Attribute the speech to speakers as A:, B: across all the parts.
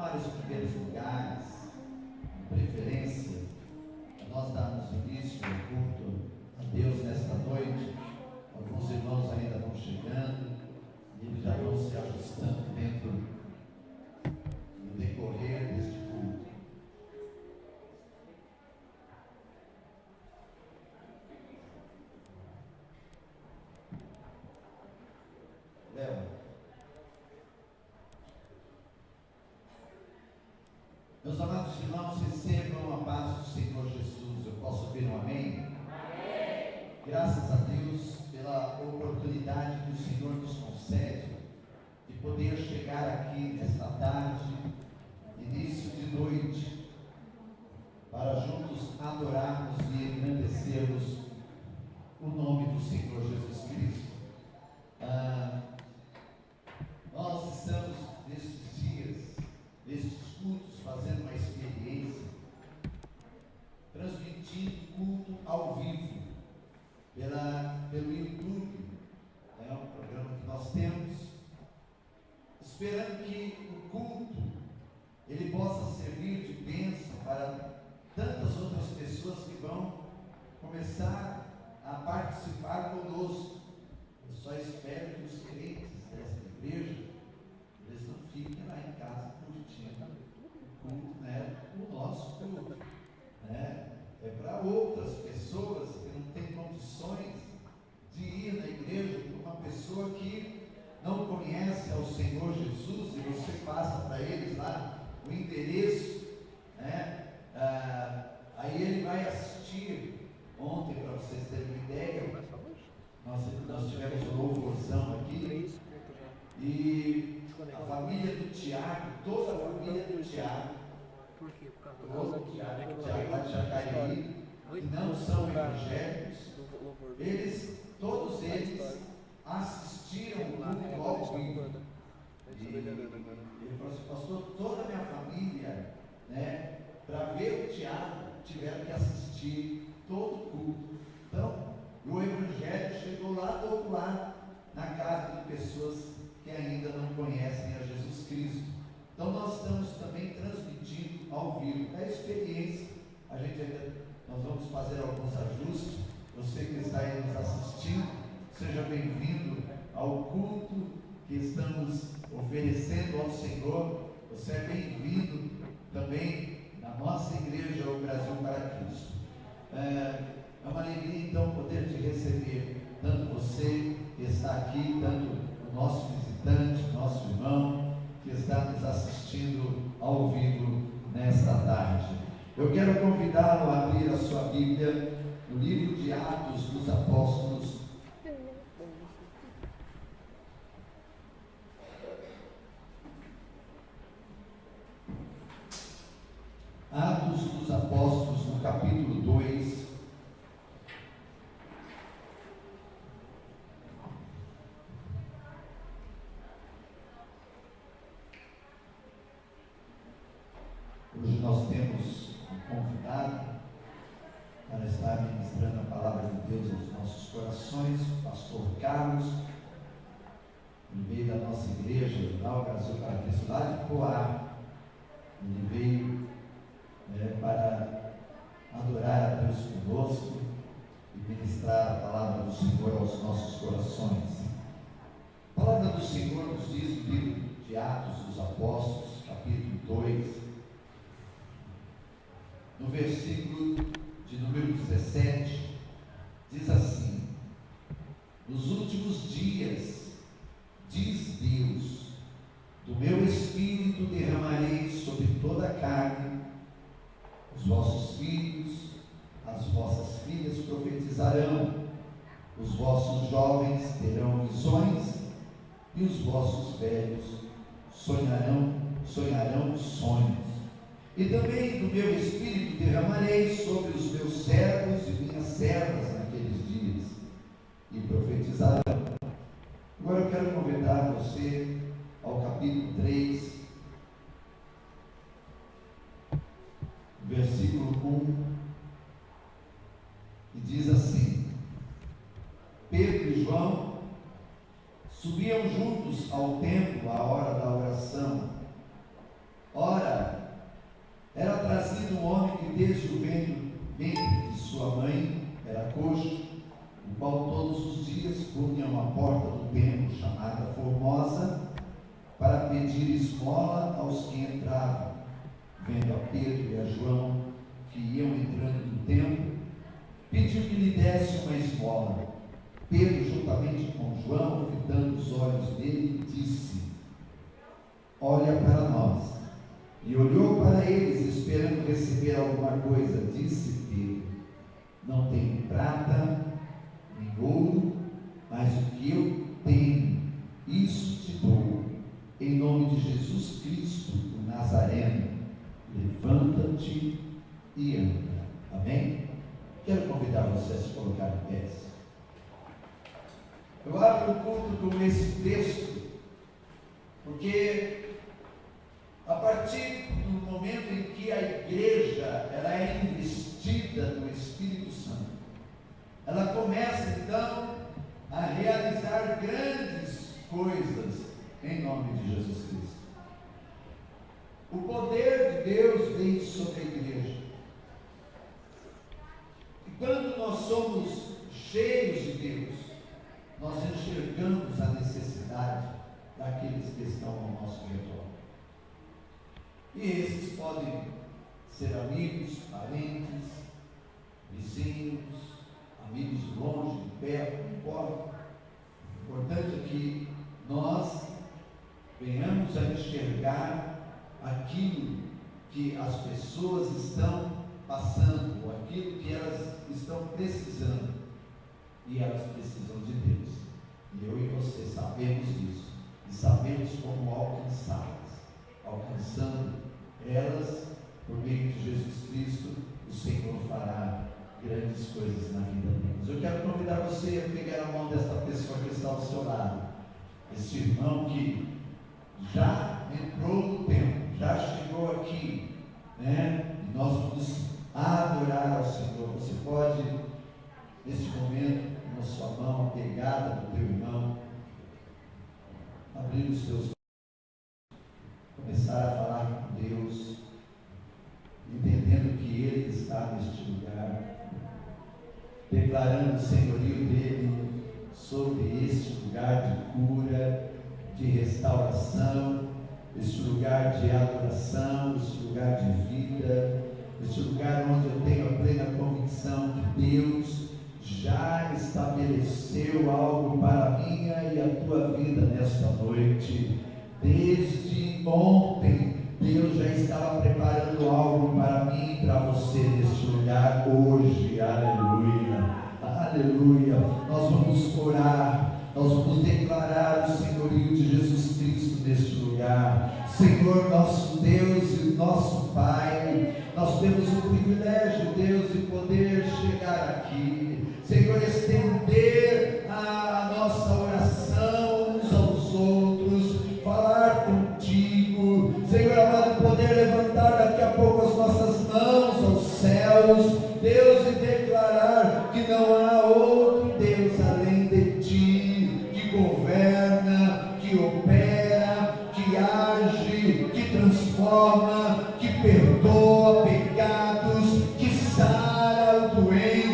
A: tomar os primeiros lugares, com preferência, nós darmos início ao culto a Deus nesta noite. Alguns irmãos ainda vão chegando e eles já vão se ajustando dentro do decorrer deste culto. Léo. Meus amados irmãos, recebam a paz do Senhor Jesus. Eu posso ouvir um amém? Amém. Graças a Deus pela oportunidade que o Senhor nos concede de poder chegar aqui nesta tarde, início de noite, para juntos adorarmos e engrandecermos o nome do Senhor Jesus Cristo. Nós estamos nestes dias, nestes cultos, fazendo uma experiência, transmitindo culto ao vivo pelo YouTube. É um programa que nós temos, esperando que o culto ele possa servir de bênção para tantas outras pessoas que vão começar a participar conosco. Eu só espero que os crentes desta igreja eles não fiquem lá em casa curtindo o culto, né? O nosso culto, né? É para outras pessoas que não têm condições de ir na igreja, uma pessoa que não conhece ao Senhor Jesus, e você passa para eles lá o endereço, né? Aí ele vai assistir. Ontem, para vocês terem uma ideia, nós tivemos um louvorzão aqui, e a família do Tiago, toda a família do Tiago, o Tiago lá de Jacareí, que não são evangélicos, todos eles assistiram o culto ao vivo. E ele falou assim: pastor, toda a minha família, né, para ver o Tiago, tiveram que assistir todo o culto. Então, o evangelho chegou lá do outro lado, na casa de pessoas que ainda não conhecem a Jesus Cristo. Então nós estamos também transmitindo ao vivo. É experiência, nós vamos fazer alguns ajustes. Você que está aí nos assistindo, seja bem-vindo ao culto que estamos oferecendo ao Senhor. Você é bem-vindo também na nossa igreja, o Brasil para Cristo. É uma alegria então poder te receber, tanto você que está aqui, tanto o nosso visitante, nosso irmão que está nos assistindo ao vivo nesta tarde. Eu quero convidá-lo a abrir a sua Bíblia no livro de Atos dos Apóstolos. Atos dos Apóstolos, no capítulo 2. Hoje nós temos um convidado para estar ministrando a palavra de Deus aos nossos corações, o pastor Carlos, ele veio da nossa igreja, lá o Brasil para Cristo, lá de Poá. Ele veio para adorar a Deus conosco e ministrar a palavra do Senhor aos nossos corações. A palavra do Senhor nos diz no livro de Atos dos Apóstolos, capítulo 2, no versículo de número 17, diz assim: nos últimos dias, diz Deus, do meu Espírito derramarei sobre toda a carne. Os vossos filhos, as vossas filhas profetizarão, os vossos jovens terão visões, e os vossos velhos sonharão sonhos. E também do meu Espírito derramarei sobre os meus servos e minhas servas naqueles dias, e profetizarão. Agora eu quero convidar você ao capítulo 3, versículo 1, e diz assim: Pedro e João subiam juntos ao templo à hora da oração. Ora, ventre de sua mãe era coxo, o qual todos os dias punham à porta do templo, chamada Formosa, para pedir esmola aos que entravam. Vendo a Pedro e a João, que iam entrando no templo, pediu que lhe desse uma esmola. Pedro, juntamente com João, fitando os olhos dele, disse: olha para nós. E olhou para eles, esperando receber alguma coisa. Disse Pedro: não tenho prata nem ouro, mas o que eu tenho, isso te dou. Em nome de Jesus Cristo, o Nazareno, levanta-te e anda. Amém? Quero convidar você a se colocar em pé. Eu abro o culto com esse texto, porque a partir do momento em que a igreja ela é investida do Espírito Santo, ela começa então a realizar grandes coisas em nome de Jesus Cristo. O poder de Deus vem sobre a igreja. E quando nós somos cheios de Deus, nós enxergamos a necessidade daqueles que estão ao nosso redor. E esses podem ser amigos, parentes, vizinhos, amigos de longe, de perto, não importa. O importante é que nós venhamos a enxergar aquilo que as pessoas estão passando, ou aquilo que elas estão precisando, e elas precisam de Deus. E eu e você sabemos disso, e sabemos como alcançá-las. Alcançando elas, por meio de Jesus Cristo, o Senhor fará grandes coisas na vida delas. Eu quero convidar você a pegar a mão desta pessoa que está ao seu lado, esse irmão que já entrou no templo, já chegou aqui, né? E nós vamos adorar ao Senhor. Você pode, neste momento, com a sua mão pegada do teu irmão, abrir os teus olhos, começar a falar com Deus, entendendo que Ele está neste lugar, declarando o senhorio dele sobre este lugar de cura, de restauração, este lugar de adoração, este lugar de vida, este lugar onde eu tenho a plena convicção que Deus já estabeleceu algo para a minha e a tua vida nesta noite. Desde ontem, Deus já estava preparando algo para mim e para você neste lugar hoje. Aleluia, aleluia. Nós vamos orar, nós vamos declarar o senhorio de Jesus Cristo neste lugar. Senhor, nosso Deus e nosso Pai, nós temos o privilégio, Deus, de poder chegar aqui, Senhor, estender a nossa oração uns aos outros, falar contigo, Senhor amado, poder levantar daqui a pouco as nossas mãos aos céus, Deus, e declarar que não há outro Deus além de ti, que governa, que opera, que age, que transforma, que perdoa pecados, que sara o doente.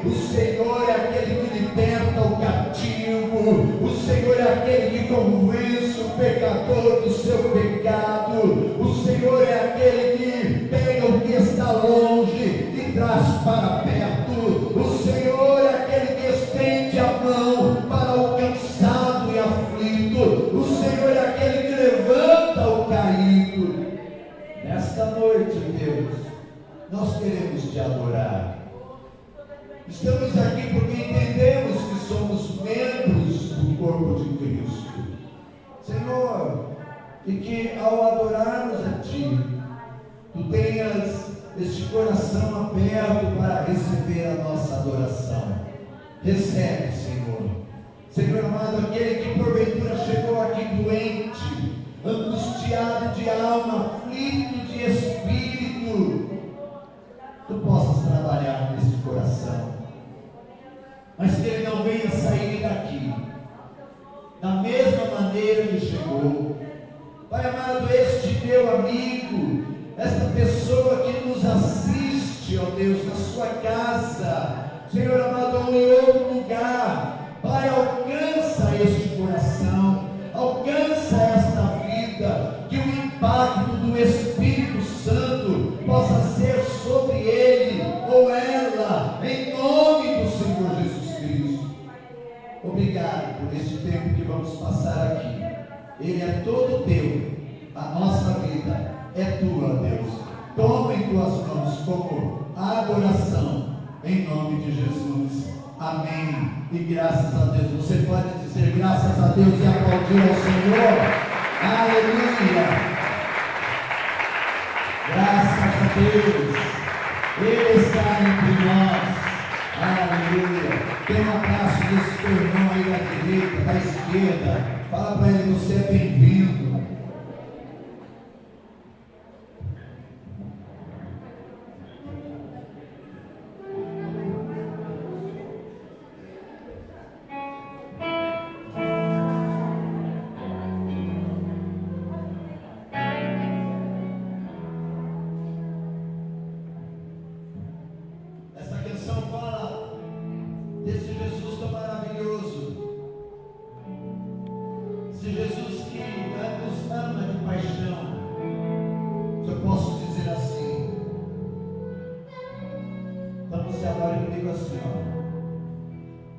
A: O Senhor é aquele que liberta o cativo, o Senhor é aquele que convence o pecador do seu pecado, o Senhor é aquele que pega o que está longe e traz para perto, o Senhor é aquele que estende a mão para o cansado e aflito, o Senhor é aquele que levanta o caído. Nesta noite, Deus, nós queremos te adorar. Estamos aqui porque entendemos que somos membros do corpo de Cristo, Senhor, e que ao adorarmos a Ti, Tu tenhas este coração aberto para receber a nossa adoração. Recebe, Senhor. Senhor amado, aquele que porventura chegou aqui doente, angustiado de alma, aflito de espírito, Tu possas trabalhar nesse coração, mas que ele não venha sair daqui da mesma maneira que chegou. Pai amado, este meu amigo, esta pessoa que nos assiste, ó Deus, na sua casa, Senhor amado, ou em outro lugar. Pai, alcança este coração, alcança esta vida, que o impacto do Espírito Santo possa ser sobre ele ou ela, em nome do Senhor Jesus Cristo. Obrigado por este tempo que vamos passar aqui. Ele é todo teu, a nossa vida é tua, Deus. Toma em tuas mãos como adoração, em nome de Jesus. Amém. E graças a Deus. Você pode dizer graças a Deus e aplaudir ao Senhor. Aleluia. Graças a Deus. Ele está entre nós. Aleluia. Tem um abraço desse teu irmão aí da direita, da esquerda. Fala para ele, você é bem-vindo.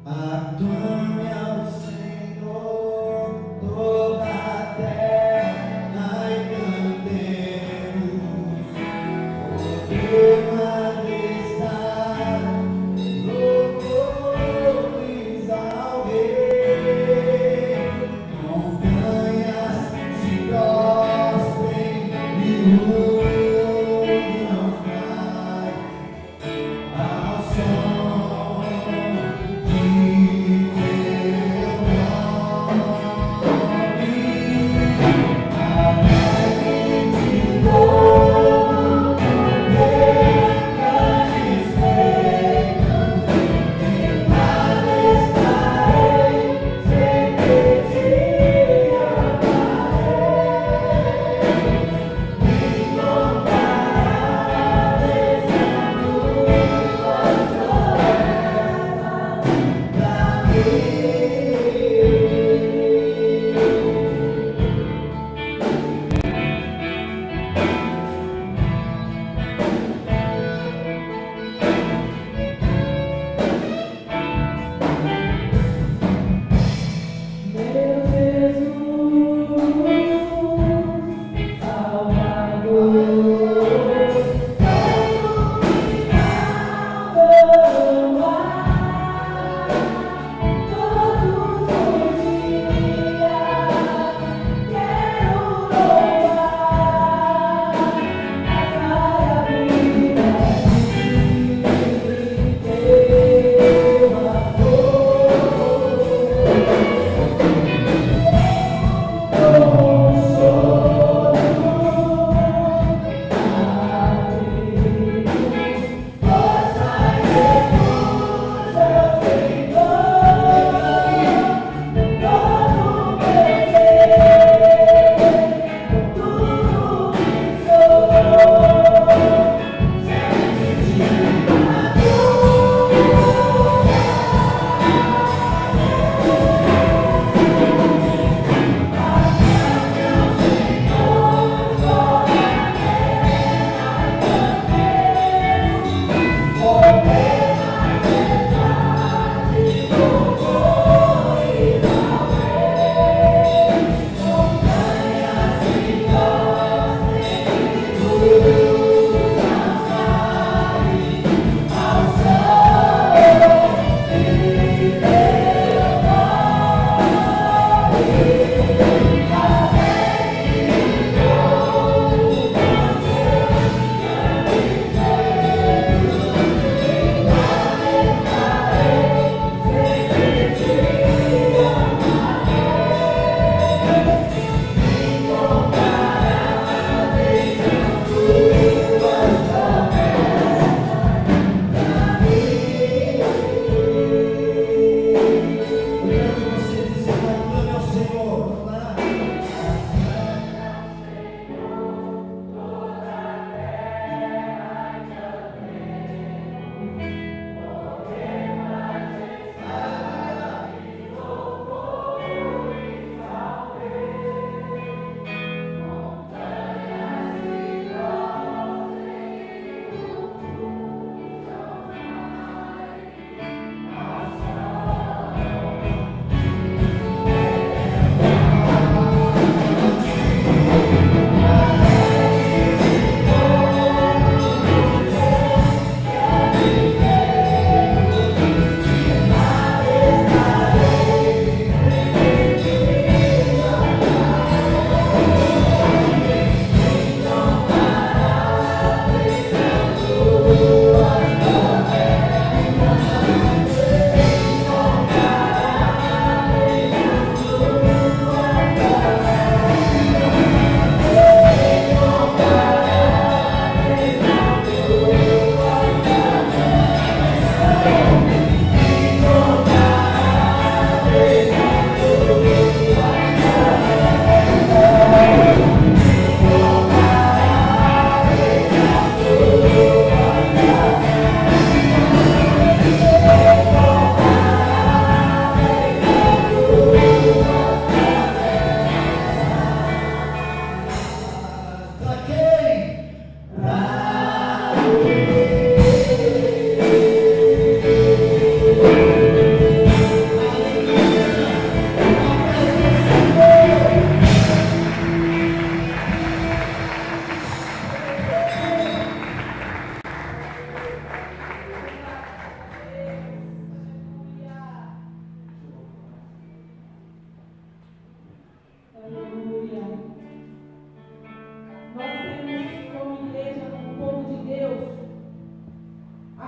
B: Oh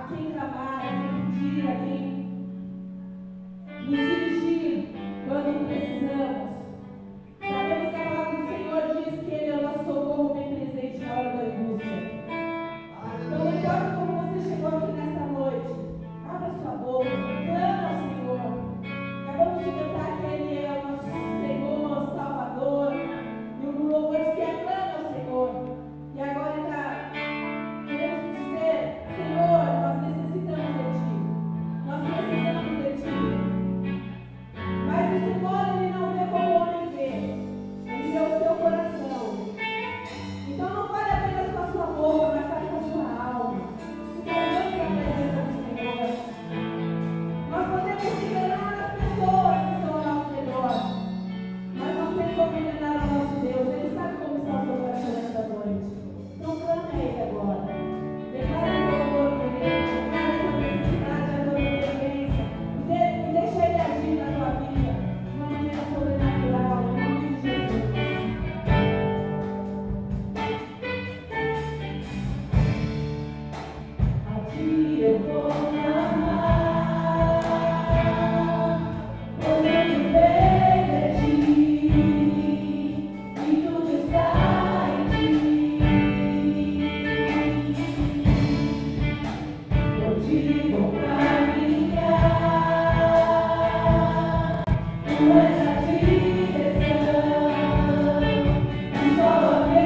B: quem trabalha, quem tira, quem nos dirigir quando precisamos. Sabemos que a palavra do Senhor diz que Ele é o nosso socorro bem presente na hora da angústia. Então, não importa como você chegou aqui nesta noite, abra sua boca, clama ao Senhor. Acabamos de cantar que Ele é o nosso Senhor, Salvador, e o louvor diz que aclama ao Senhor. E agora queremos dizer: Senhor, nós necessitamos de Ti. Nós precisamos de Ti. Mas o Senhor, Ele não vê como o homem vê. Ele vê o seu coração. Então não fale apenas com a sua boca, mas fale com a sua alma. Se coloque na presença do Senhor. Nós podemos enganar as pessoas que estão ao nosso redor, mas não tem como enganar o nosso Deus. Ele sabe como está o seu coração nesta noite. Então clame a Ele agora. Declare o teu amor por Ele, declare a tua necessidade, a tua dependência. E deixa Ele agir na tua vida de uma maneira sobrenatural, em nome de Jesus. A Ti eu vou amar, pois tudo vem de Ti, e tudo está em Ti. Eu te vou caminhar, Tu és a direção, e só a me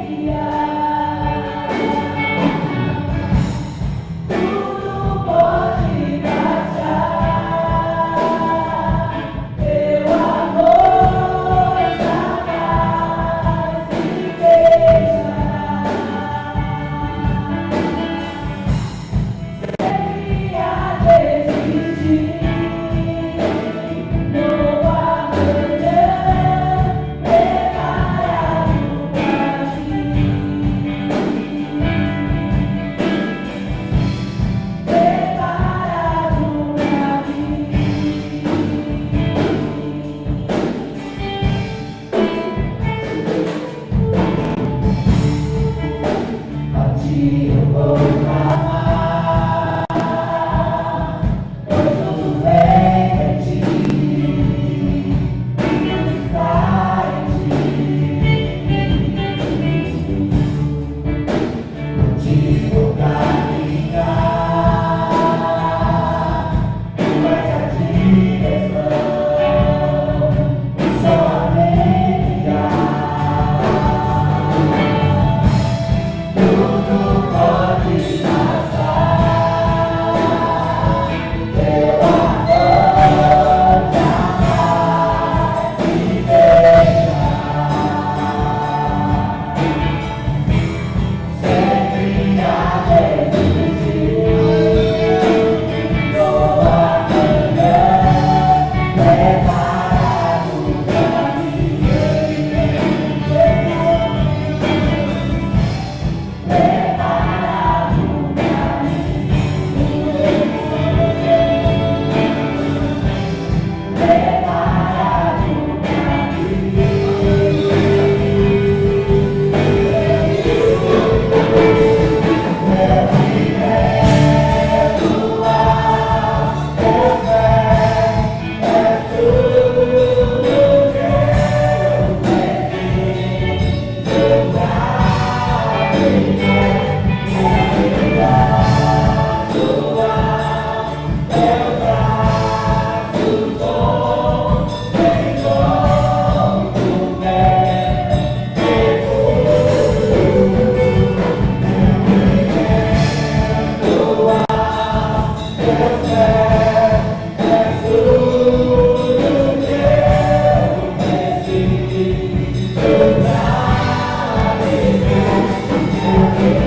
B: guiar. Tudo pode baixar, Teu amor jamais me deixará. Sempre a desistir, novo amanhã preparado para mim, preparado para mim. A Ti eu vou clamar, pois tudo vem de Ti, e tudo está em Ti. Eu te vou caminhar, Tu és a direção, e só a me guiar. Tudo pode passar, Teu amor jamais me deixará. Sempre a desistir, novo amanhã preparado para mim, preparado para mim, preparado para Teu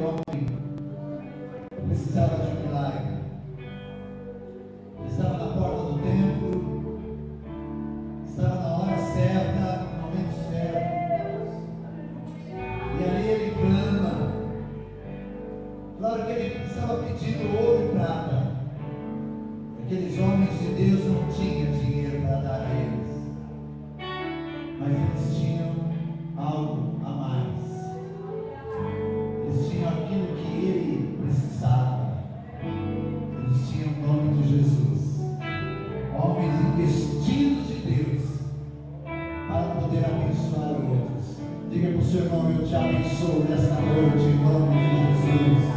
A: homem precisava de um milagre. Ele estava na porta do templo, estava na hora certa, no momento certo, e ali ele clama. Claro que ele estava pedindo ouro e prata. Aqueles homens de Deus não tinham dinheiro para dar a eles, mas eles tinham algo a mais. Eles tinham aquilo que ele precisava. Eles tinham o nome de Jesus. Homens investidos de Deus para poder abençoar outros. Diga para o seu irmão: eu te abençoo nesta noite em nome de Jesus.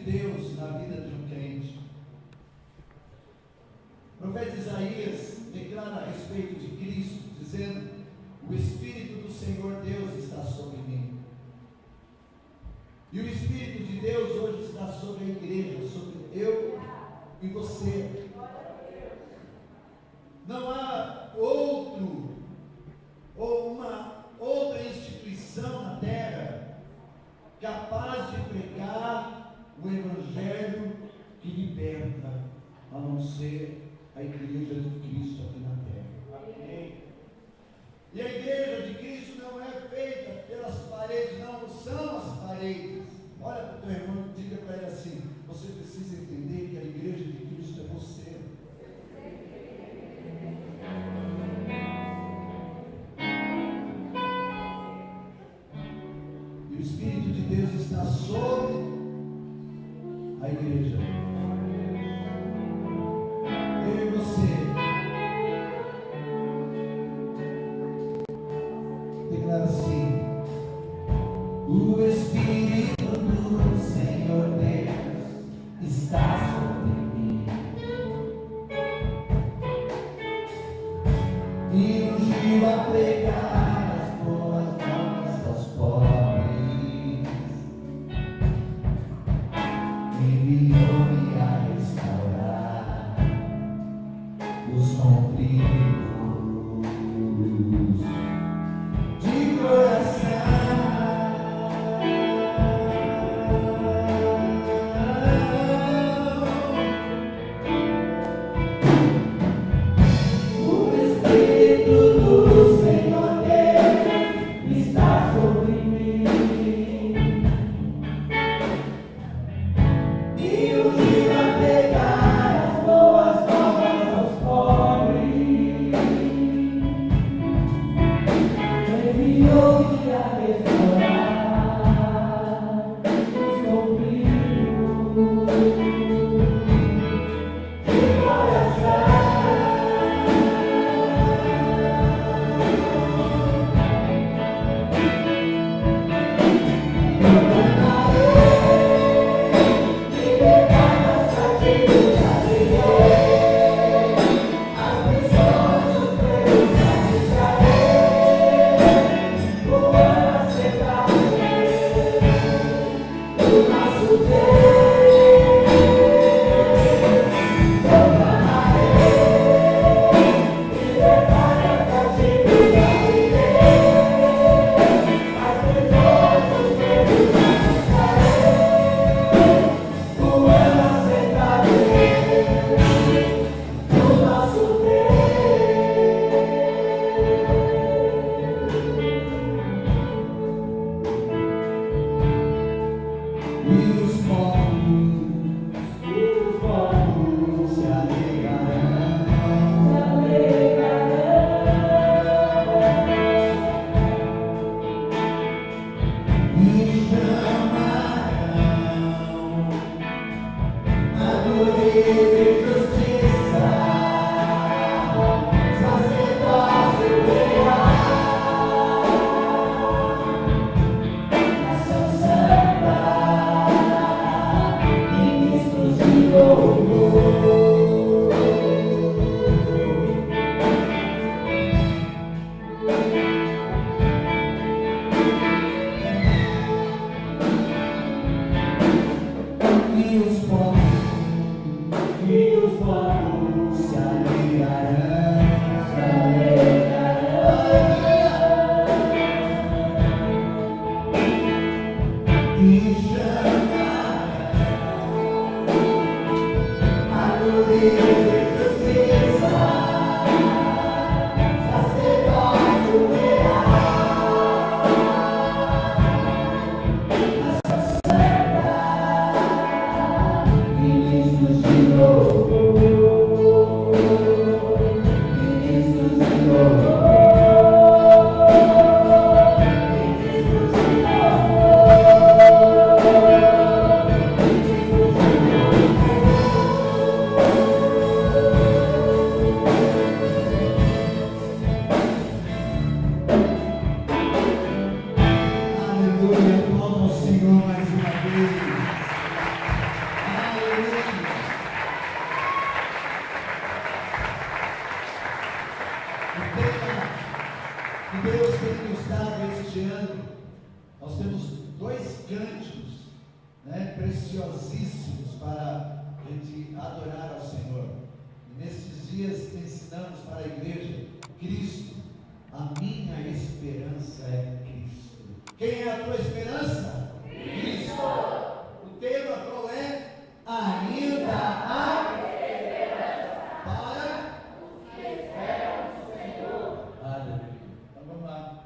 A: Deus na vida de um crente. O profeta Isaías declara a respeito de Cristo, dizendo: o Espírito do Senhor Deus está sobre mim. E o Espírito de Deus hoje está sobre a igreja, sobre eu e você. Não há outro ou uma outra instituição na terra capaz de pregar o Evangelho que liberta, a não ser a igreja de Cristo aqui na terra. Amém. E a igreja de Cristo não é feita pelas paredes, não são as paredes. Olha para o teu irmão e diga para ele assim: você precisa entender que a igreja de Cristo é você. E o Espírito de Deus está sobre a igreja. Eu e você. Declara assim: o Espírito do Senhor Deus está sobre mim e ungiu a pregar as boas novas aos pobres, enviou-me a restaurar os compridos de coração. preciosíssimos para a gente adorar ao Senhor. E nesses dias ensinamos para a igreja: Cristo, a minha esperança é Cristo. Quem é a tua esperança? Cristo. O tema qual é? Ainda há esperança para os que esperam no Senhor. Aleluia. Então vamos lá.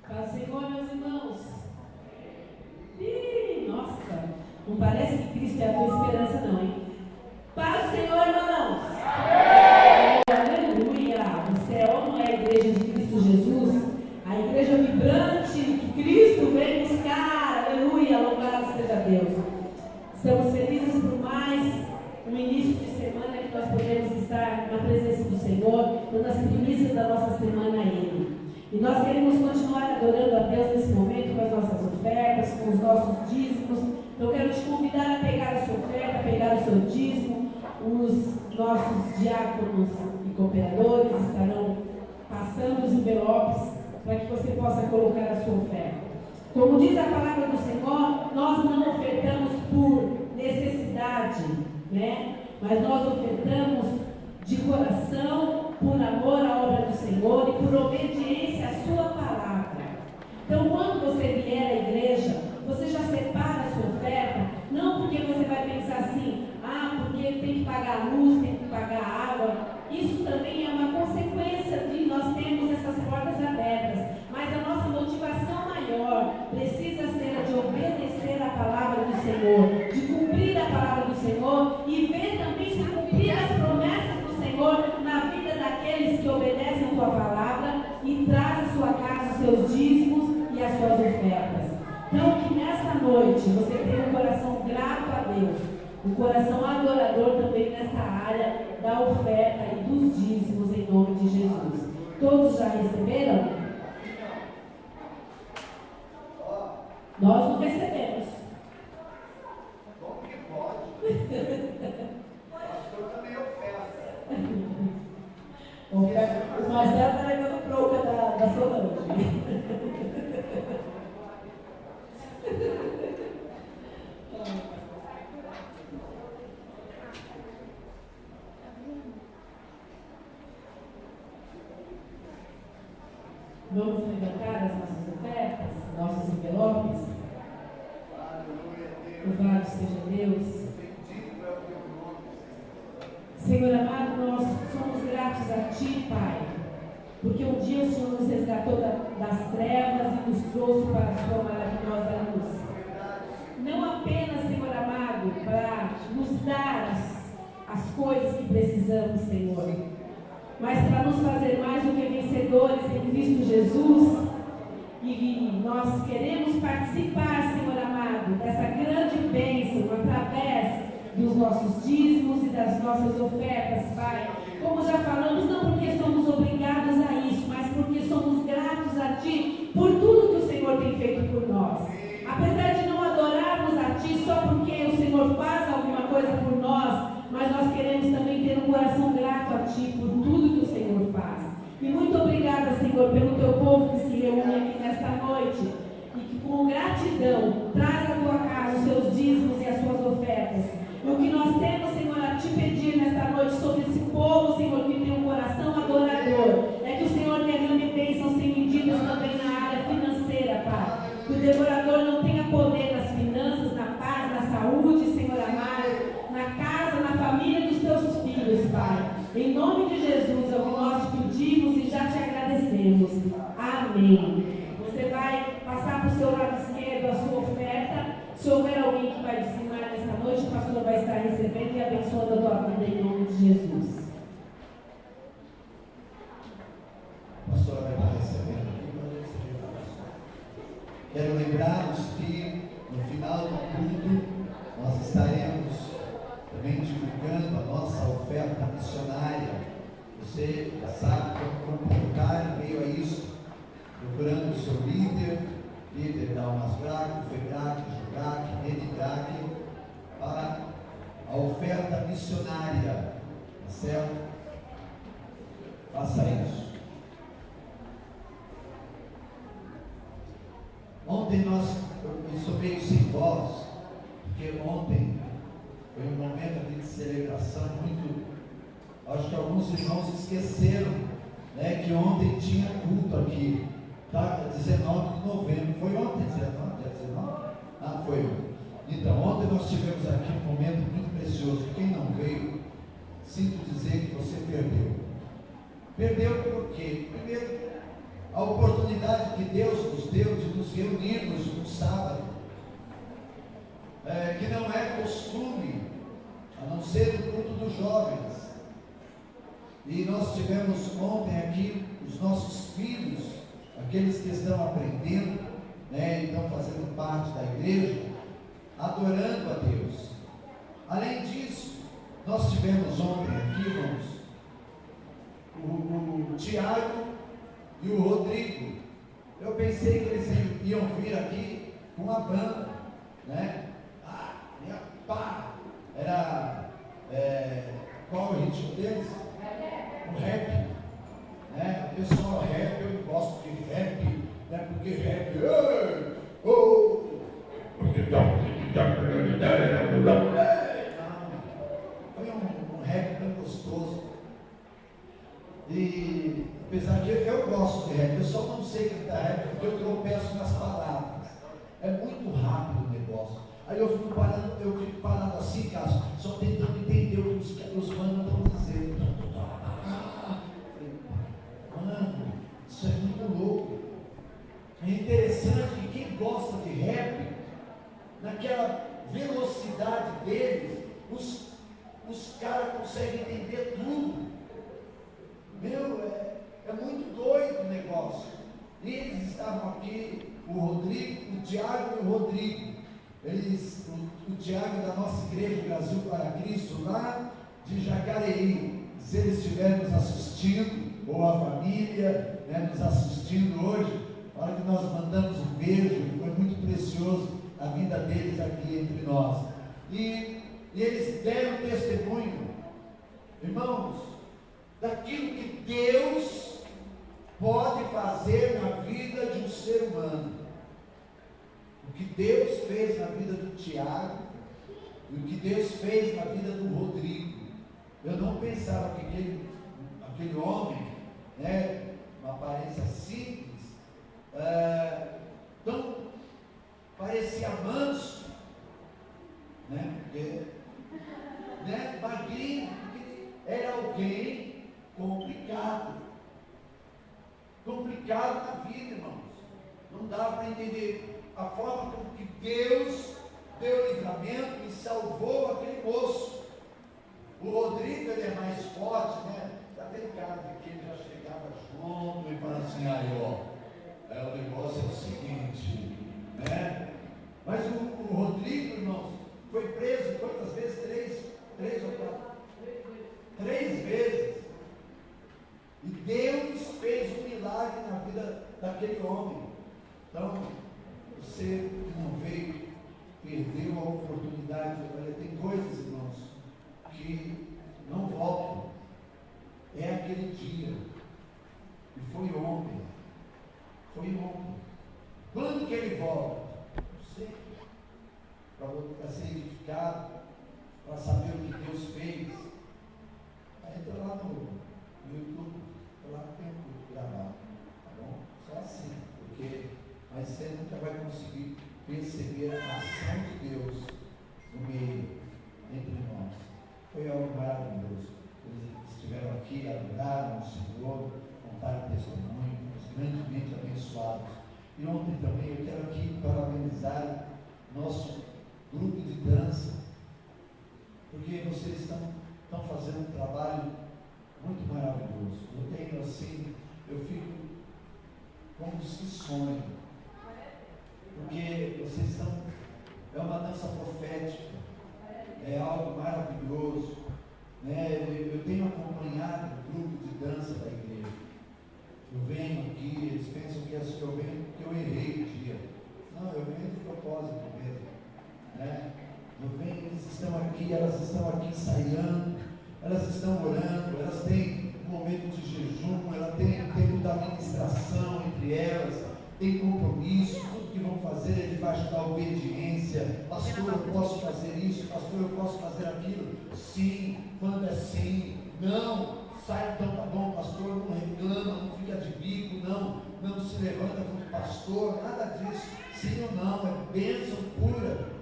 B: Paz, Senhor, meus irmãos. Nossa, não parece que Cristo é a tua esperança, não, hein? Paz, Senhor, irmãos. Aleluia. O céu não é a igreja de Cristo Jesus, a igreja vibrante que Cristo vem buscar. Aleluia. Louvado seja Deus. Estamos felizes por mais um início de semana que nós podemos estar na presença do Senhor, dando as primícias da nossa semana a Ele. E nós queremos continuar adorando a Deus nesse momento com as nossas ofertas, com os nossos dízimos. Então eu quero te convidar a pegar a sua oferta, a pegar o seu dízimo. Os nossos diáconos e cooperadores estarão passando os envelopes para que você possa colocar a sua oferta. Como diz a palavra do Senhor, nós não ofertamos por necessidade, né? Mas nós ofertamos de coração, por amor à obra do Senhor e por obediência à sua palavra. Então, quando você vier à igreja, você já separa a sua oferta, não porque você vai pensar assim, porque tem que pagar a luz, tem que pagar a água. Isso também é uma consequência de nós termos essas portas abertas. Mas a nossa motivação maior precisa ser a de obedecer a palavra do Senhor, de cumprir a palavra do Senhor e ver também se cumprir as promessas do Senhor na vida daqueles que obedecem a tua palavra e traz à sua casa os seus dízimos e as suas ofertas. Então, que nesta noite você tenha um coração grato a Deus, um coração adorador também nesta área da oferta e dos dízimos em nome de Jesus. Todos já receberam? Nós não recebemos.
A: Como que pode? Pastor também oferta.
B: O Marcelo está levando bronca da Solange. Vamos levantar as nossas ofertas, nossos envelopes. Louvado seja Deus. Senhor amado, nós somos gratos a Ti, Pai, porque um dia o Senhor nos resgatou das trevas e nos trouxe para a Sua maravilhosa luz. Não apenas, Senhor amado, para nos dar as coisas que precisamos, Senhor, mas para nos fazer mais do que vencedores em Cristo Jesus. E nós queremos participar, Senhor amado, dessa grande bênção através dos nossos dízimos e das nossas ofertas, Pai. Como já falamos, não porque somos obrigados a isso, mas porque somos gratos a Ti por tudo que o Senhor tem feito por nós. Apesar de não adorarmos a Ti só porque o Senhor faz alguma coisa por nós, mas nós queremos também ter um coração grato a Ti por tudo que o Senhor faz. E muito obrigada, Senhor, pelo Teu povo que se reúne aqui nesta noite e que com gratidão traz à Tua casa os seus dízimos e as suas ofertas. E o que nós temos, Senhor, a Te pedir nesta noite sobre esse povo, Senhor, que tem um coração adorador, é que o Senhor derrame bênçãos sem medidas também na área financeira, Pai. Que o devorador não tenha poder nas finanças, na paz, na saúde, Senhor amado, na casa, na família dos Teus filhos, Pai. Em nome de Jesus é o que nós te pedimos e já te agradecemos. Amém. Você vai passar para o seu lado esquerdo a sua oferta. Se houver alguém que vai dizimar nesta noite, o pastor vai estar recebendo e abençoando a tua vida em nome de Jesus.
A: A pastora vai estar recebendo aqui para receber a pastora. Quero lembrar-nos que no final do culto nós estaremos também divulgando a nossa oferta missionária. Você já sabe como colocar em meio a isso, procurando o seu líder da Almasbrac, FEBRAC, JUBRAC, NEDIBRAC, para a oferta missionária, tá certo? Faça isso. Ontem eu estou meio sem voz, porque ontem foi um momento de celebração muito. Acho que alguns irmãos esqueceram, né, que ontem tinha culto aqui, tá? 19 de novembro. Foi ontem, 19? Dia 19? Ah, foi ontem. Então, ontem nós tivemos aqui um momento muito precioso. Quem não veio, sinto dizer que você perdeu. Perdeu por quê? Primeiro, a oportunidade que Deus nos deu de nos reunirmos no sábado, que não é costume, a não ser no culto dos jovens. E nós tivemos ontem aqui os nossos filhos, aqueles que estão aprendendo, né, estão fazendo parte da igreja, adorando a Deus. Além disso, nós tivemos ontem aqui, irmãos, o Tiago e o Rodrigo. Eu pensei que eles iam vir aqui com uma banda, né? Minha pá! Era, qual o ritmo deles? O rap, né? O pessoal rap, eu gosto de rap, né? Porque rap, foi um rap tão gostoso. E apesar que eu gosto de rap, eu só não sei cantar rap porque eu tropeço nas palavras. É muito rápido o negócio. Aí eu fico parado assim, Cássio, só tentando entender o que os manos estão dizendo. Mano, isso é muito louco. É interessante que quem gosta de rap, naquela velocidade deles, os caras conseguem entender tudo. Meu, é muito doido o negócio. E eles estavam aqui, o Rodrigo, o Tiago e o Rodrigo. O Tiago é da nossa igreja Brasil para Cristo, lá de Jacareí. Se eles estiverem nos assistindo, ou a família, né, nos assistindo hoje, olha que nós mandamos um beijo, foi muito precioso a vida deles aqui entre nós. E eles deram testemunho, irmãos, daquilo que Deus pode fazer na vida de um ser humano. O que Deus fez na vida do Tiago e o que Deus fez na vida do Rodrigo. Eu não pensava que aquele homem, né, uma aparência simples, tão parecia manso, né, porque, né, magrinho, era alguém complicado na vida, irmãos. Não dá para entender a forma como que Deus deu livramento e salvou aquele moço. O Rodrigo, ele é mais forte, né? Já tem cara de que ele já chegava junto e falava assim, aí ó, o negócio é o seguinte, né? Mas o Rodrigo, irmãos, foi preso quantas vezes? Três ou quatro? 3 vezes. E Deus fez um milagre na vida daquele homem. Então, você que não veio, perdeu a oportunidade. Olha, tem coisas, irmãos, que não voltam. É aquele dia. E foi ontem. Quando que ele volta? Não sei. Para ser edificado, para saber o que Deus fez. Entra lá no YouTube, lá tem tudo gravado, tá bom? Só assim, mas você nunca vai conseguir perceber a ação de Deus no meio, entre nós. Foi algo maravilhoso. Eles estiveram aqui, adoraram o Senhor, contaram testemunho, fomos grandemente abençoados. E ontem também eu quero aqui parabenizar nosso grupo de dança, porque vocês estão fazendo um trabalho muito maravilhoso. Eu tenho assim, eu fico como se sonho, porque vocês estão, é uma dança profética, é algo maravilhoso, né? Eu tenho acompanhado o grupo de dança da igreja. Eu venho aqui, eles pensam que eu venho porque eu errei o dia. Não, eu venho de propósito mesmo, né? Eu venho, eles estão aqui, elas estão aqui ensaiando, elas estão orando, elas têm um momento de jejum, ela tem tempo da ministração entre elas, tem compromisso, tudo que vão fazer é debaixo da obediência. Pastor, eu posso fazer isso, pastor, eu posso fazer aquilo. Sim, quando é sim, não, sai, então tá bom, pastor, não reclama, não fica de bico, não se levanta como pastor, nada disso, sim ou não, é bênção pura.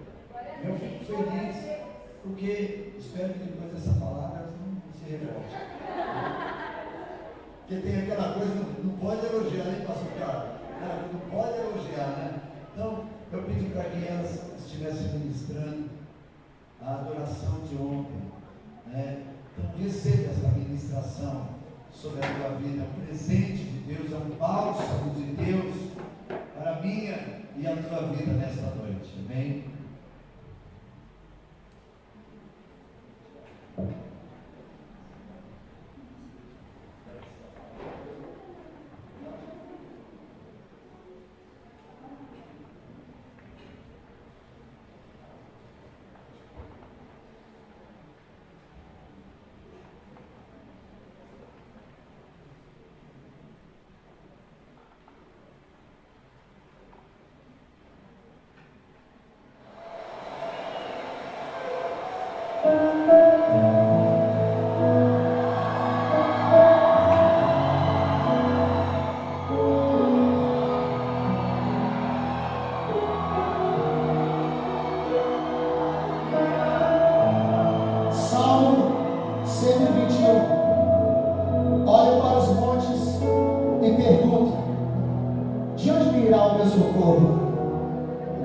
A: Eu fico feliz, porque espero que depois dessa palavra não se revolte. Porque tem aquela coisa, não pode elogiar, nem pastor Carlos? Não pode elogiar, né? Então, eu pedi para que elas estivessem ministrando a adoração de ontem, né? Então, receba essa ministração sobre a tua vida, um presente de Deus, é um bálsamo de Deus para a minha e a tua vida nesta noite, amém?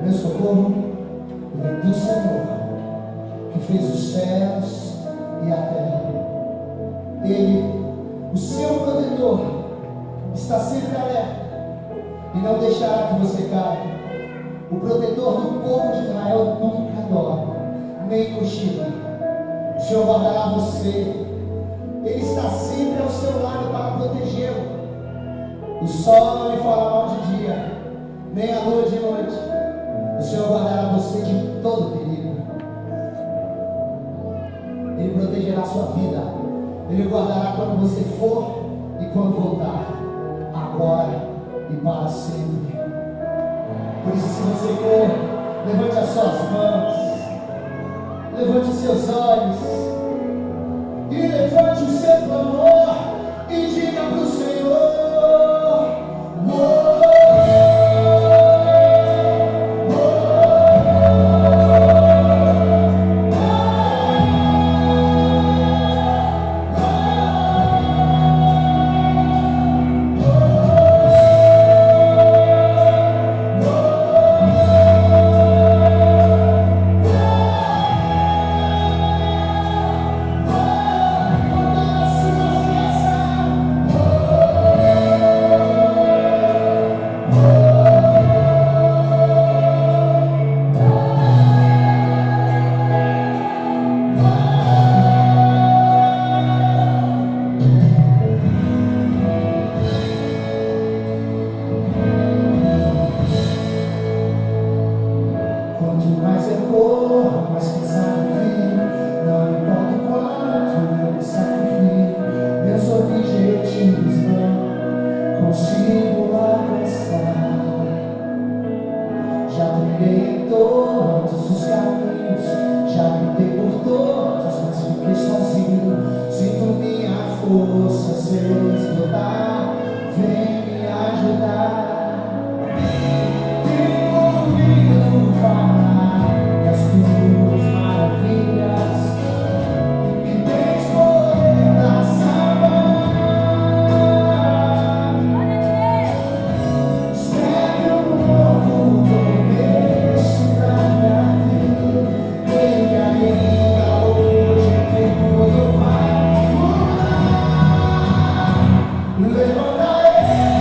C: Meu socorro vem do Senhor, que fez os céus e a terra. Ele, o seu protetor, está sempre alerta e não deixará que você caia. O protetor do povo de Israel nunca dorme, nem cochila. O Senhor guardará você. Ele está sempre ao seu lado para protegê-lo. O sol não lhe fará mal de dia, nem a lua de noite. O Senhor guardará você de todo perigo. Ele protegerá a sua vida. Ele guardará quando você for e quando voltar, agora e para sempre. Por isso, se você crer, levante as suas mãos, levante os seus olhos e levante o seu clamor e diga para o Senhor: levanta ele.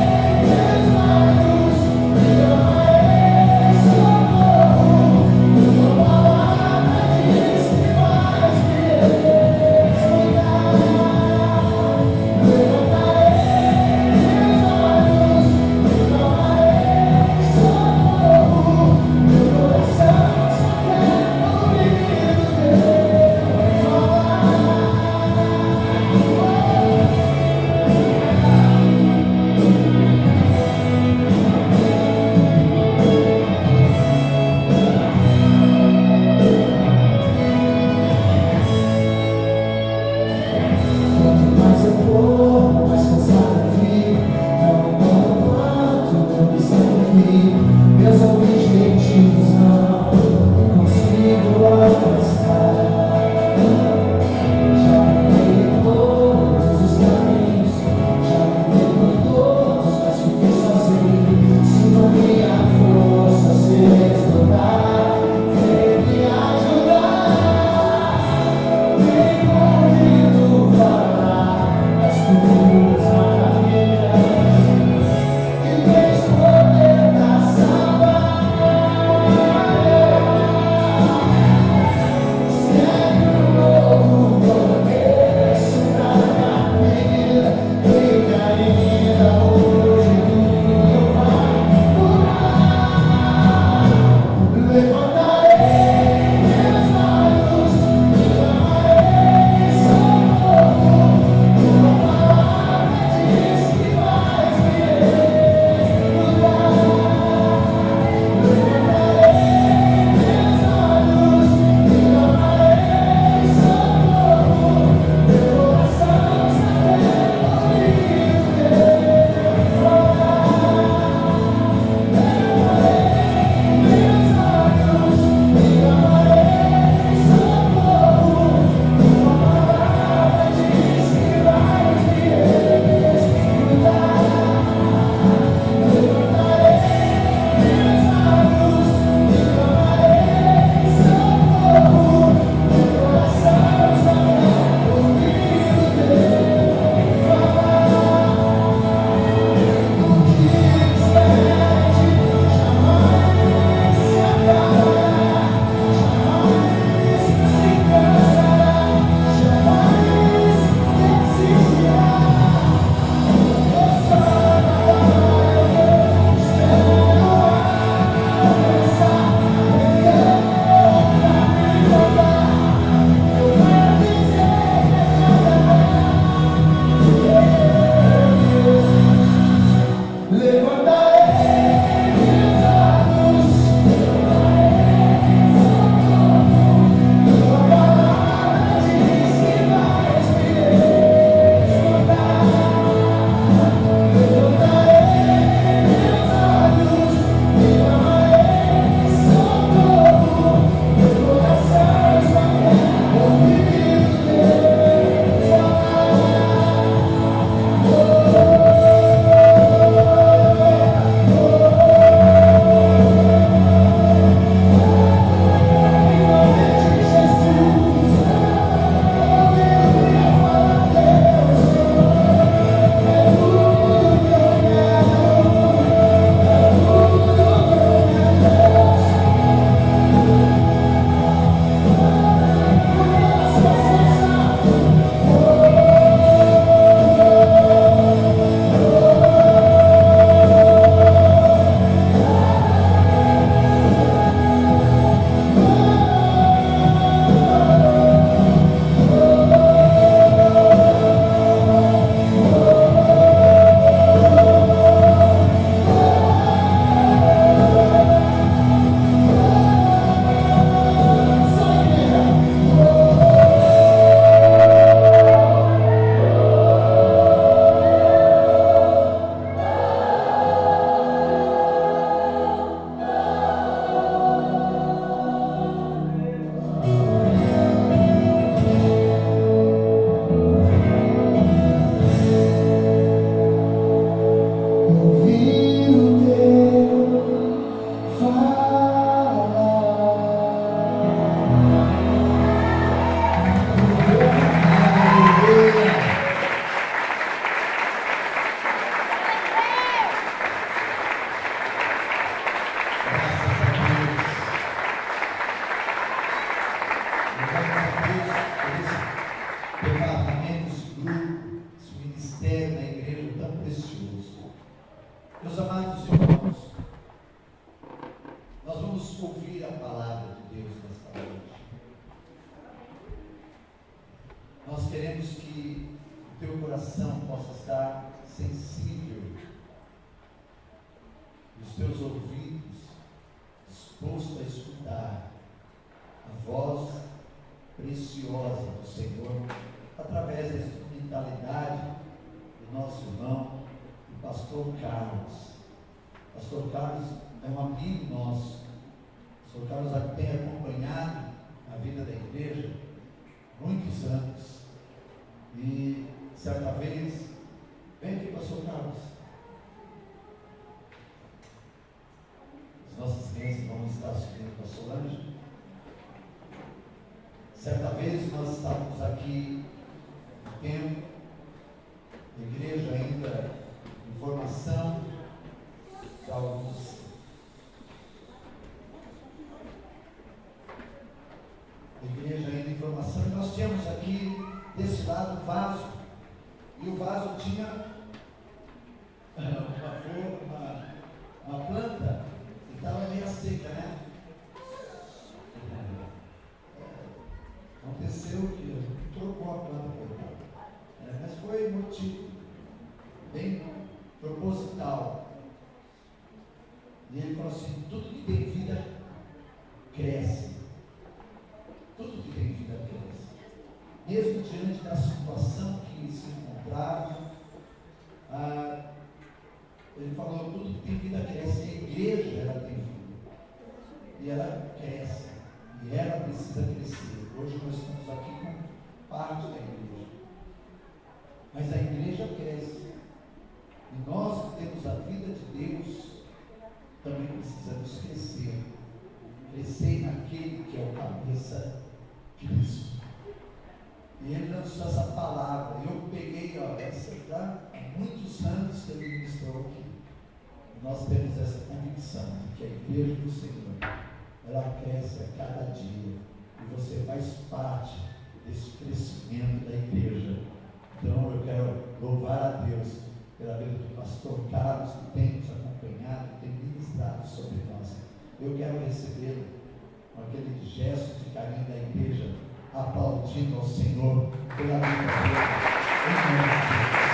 A: ouvir a palavra de Deus nesta noite. Nós queremos que o teu coração possa estar sensível, os teus ouvidos dispostos a escutar a voz preciosa do Senhor, através da instrumentalidade do nosso irmão, o pastor Carlos. O pastor Carlos é um amigo nosso. O pastor Carlos tem acompanhado a vida da igreja muitos anos. E certa vez, vem aqui, pastor Carlos. As nossas crianças vão estar subindo com a Solange. Certa vez nós estávamos aqui no tempo, a igreja ainda em formação, de alguns. A igreja ainda em formação, e nós tínhamos aqui desse lado um vaso, e o vaso tinha uma planta que estava meio seca, né? Aconteceu que trocou a planta, mas foi motivo bem proposital. E ele falou assim: tudo que tem vida cresce. Tudo que tem vida cresce. Mesmo diante da situação que se encontrava, ele falou: tudo que tem vida cresce. A igreja, ela tem vida. E ela cresce. E ela precisa crescer. Hoje nós estamos aqui com parte da igreja. Mas a igreja cresce. E nós que temos a vida de Deus, também precisamos crescer. Crescer naquele que é o cabeça, Cristo. E ele nos deu essa palavra. Eu peguei, essa já há muitos anos que ele ministrou aqui. E nós temos essa convicção de que a igreja do Senhor, ela cresce a cada dia. E você faz parte desse crescimento da igreja. Então eu quero louvar a Deus pela vida do pastor Carlos, que tem nos acompanhado, que tem ministrado sobre nós. Eu quero recebê-lo com aquele gesto de carinho da igreja, aplaudindo ao Senhor pela vida dele. Em nome de Jesus.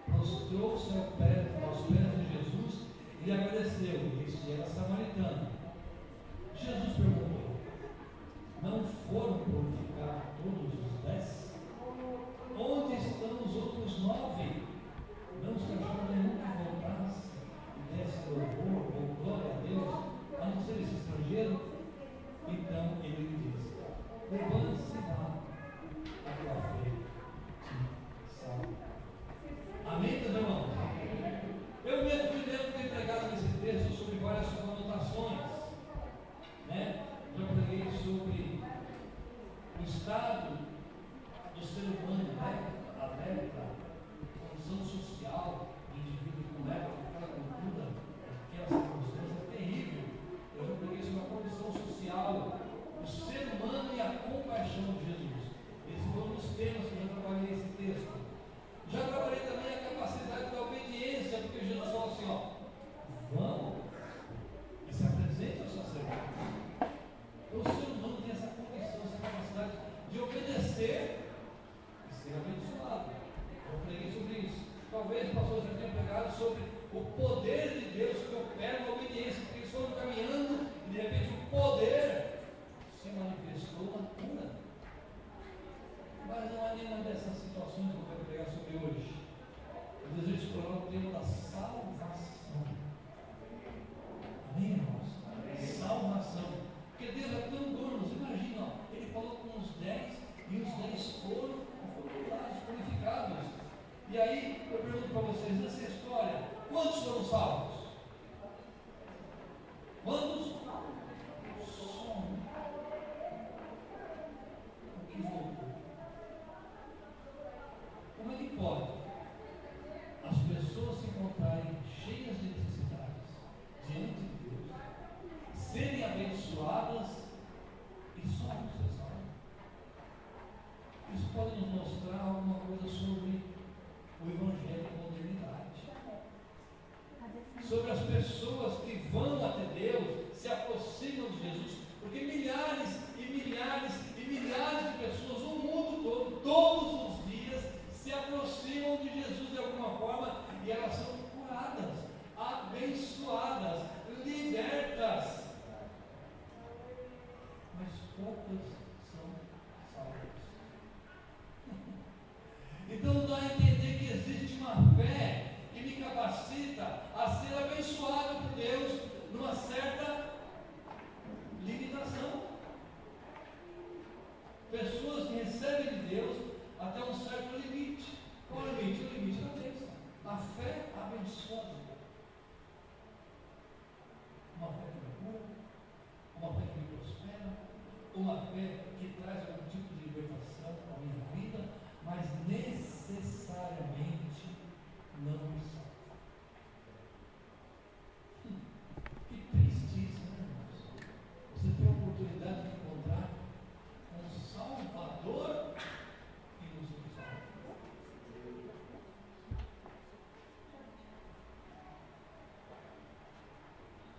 D: Prostrou-se aos pés de Jesus e agradeceu. E disse: e era samaritano. Jesus perguntou: não foram purificar todos os 10? Onde estão os outros 9? Não se achou nenhum que voltasse e desse louvor ou glória a Deus, a não ser esse estrangeiro? Então ele lhe disse: levante-se lá, a tua fé te salva. Amém, meus irmãos? Eu mesmo fui pregado nesse texto sobre várias conotações, né? Já preguei sobre o estado do ser humano, né? Alerta, condição social do indivíduo que leva aquela cultura, aquela circunstância terrível. Eu já preguei sobre a condição social, o ser humano e a compaixão de Jesus. Esses foram os temas que eu já trabalhei nesse texto. Já trabalhei também a capacidade da obediência, porque Jesus falou assim: ó, vão e se apresente ao sacerdote. O ser humano tem essa condição, essa capacidade de obedecer e ser abençoado. Eu preguei sobre isso. Talvez os pastores já tenham pregado sobre o poder de Deus que opera na obediência, porque eles foram caminhando e de repente o poder se manifestou na cura. Mas não é nenhuma dessas situações que eu quero pregar sobre hoje. Eu desejo explorar o tema da salvação. Amém, irmãos? Salvação. Porque Deus é tão dono. Imagina, ó, ele falou com os 10 e os 10 foram curados, purificados. E aí eu pergunto para vocês, nessa história, quantos foram salvos? Quantos? Só um. O que voltou? Como é que pode as pessoas se encontrarem cheias de necessidades diante de Deus, serem abençoadas e só não ser salvos? Isso pode nos mostrar alguma coisa sobre o Evangelho da modernidade, sobre as pessoas que vão até Deus, se aproximam de Jesus, porque milhares e milhares e milhares de pessoas no mundo todo, todos os dias, se aproximam de Jesus de alguma forma e elas são curadas, abençoadas, libertas, mas poucas são salvas. Então dá a entender que existe uma fé que me capacita a ser abençoado por Deus numa certa limitação. Pessoas que recebem de Deus até um certo limite. Qual é o limite? O limite da bênção. A fé abençoa. Uma fé que me cura, uma fé que me prospera, uma fé que traz algum tipo de libertação para a minha vida, mas necessariamente não me salva. Que triste isso, né, irmãos? Você tem a oportunidade de encontrar um Salvador e nos salva.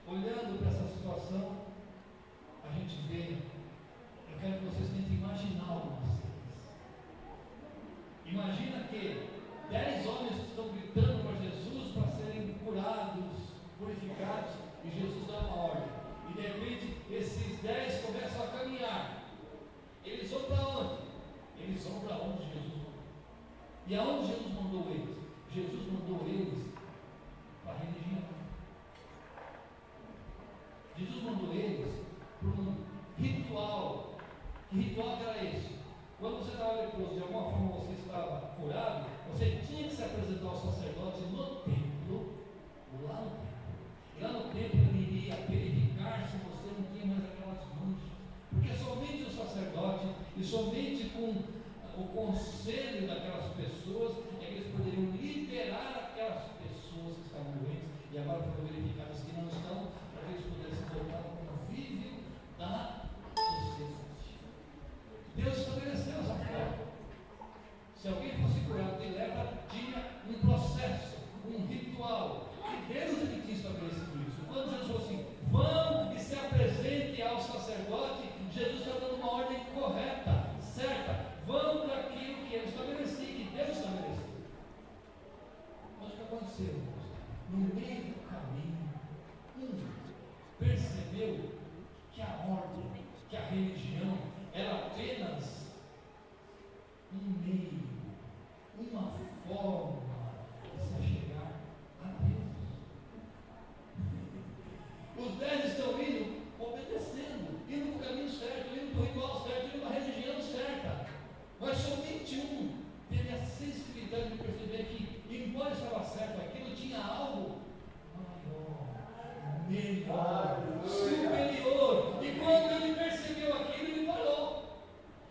D: Olhando para essa situação, a gente vê, eu quero que vocês tentem imaginar algumas coisas. Imagina que 10 homens estão gritando para Jesus para serem curados, purificados, e Jesus dá uma ordem. E de repente, esses 10 começam a caminhar. Eles vão para onde? Eles vão para onde Jesus mandou. E aonde Jesus mandou eles? Jesus mandou eles para a religião. Jesus mandou eles para um ritual. Que ritual era esse? Quando você estava leproso, de alguma forma você estava curado, você tinha que se apresentar ao sacerdote no templo, lá no templo. E lá no templo ele iria verificar se você não tinha mais aquelas manchas. Porque somente o sacerdote e somente com o conselho daquelas pessoas é que eles poderiam liberar aquelas pessoas que estavam doentes e agora foram verificadas que não estão, para que eles pudessem voltar ao convívio da sociedade. Deus estabeleceu essa forma. Se alguém fosse curado de lepra, tinha um processo, um ritual. E Deus é que tinha estabelecido isso. Quando Jesus falou assim, vão e se apresente ao sacerdote, Jesus está dando uma ordem correta, certa. Vão para aquilo que ele estabeleceu, que Deus estabeleceu. Mas o que aconteceu? No meio do caminho, que a religião era apenas um meio, uma forma de se chegar a Deus. Os 10 estão indo obedecendo, indo para o caminho certo, indo para o ritual certo, indo para a religião certa. Mas somente um teve a sensibilidade de perceber que, embora estava certo aquilo, tinha algo maior, melhor, superior. E quando ele percebeu aquilo, ele parou.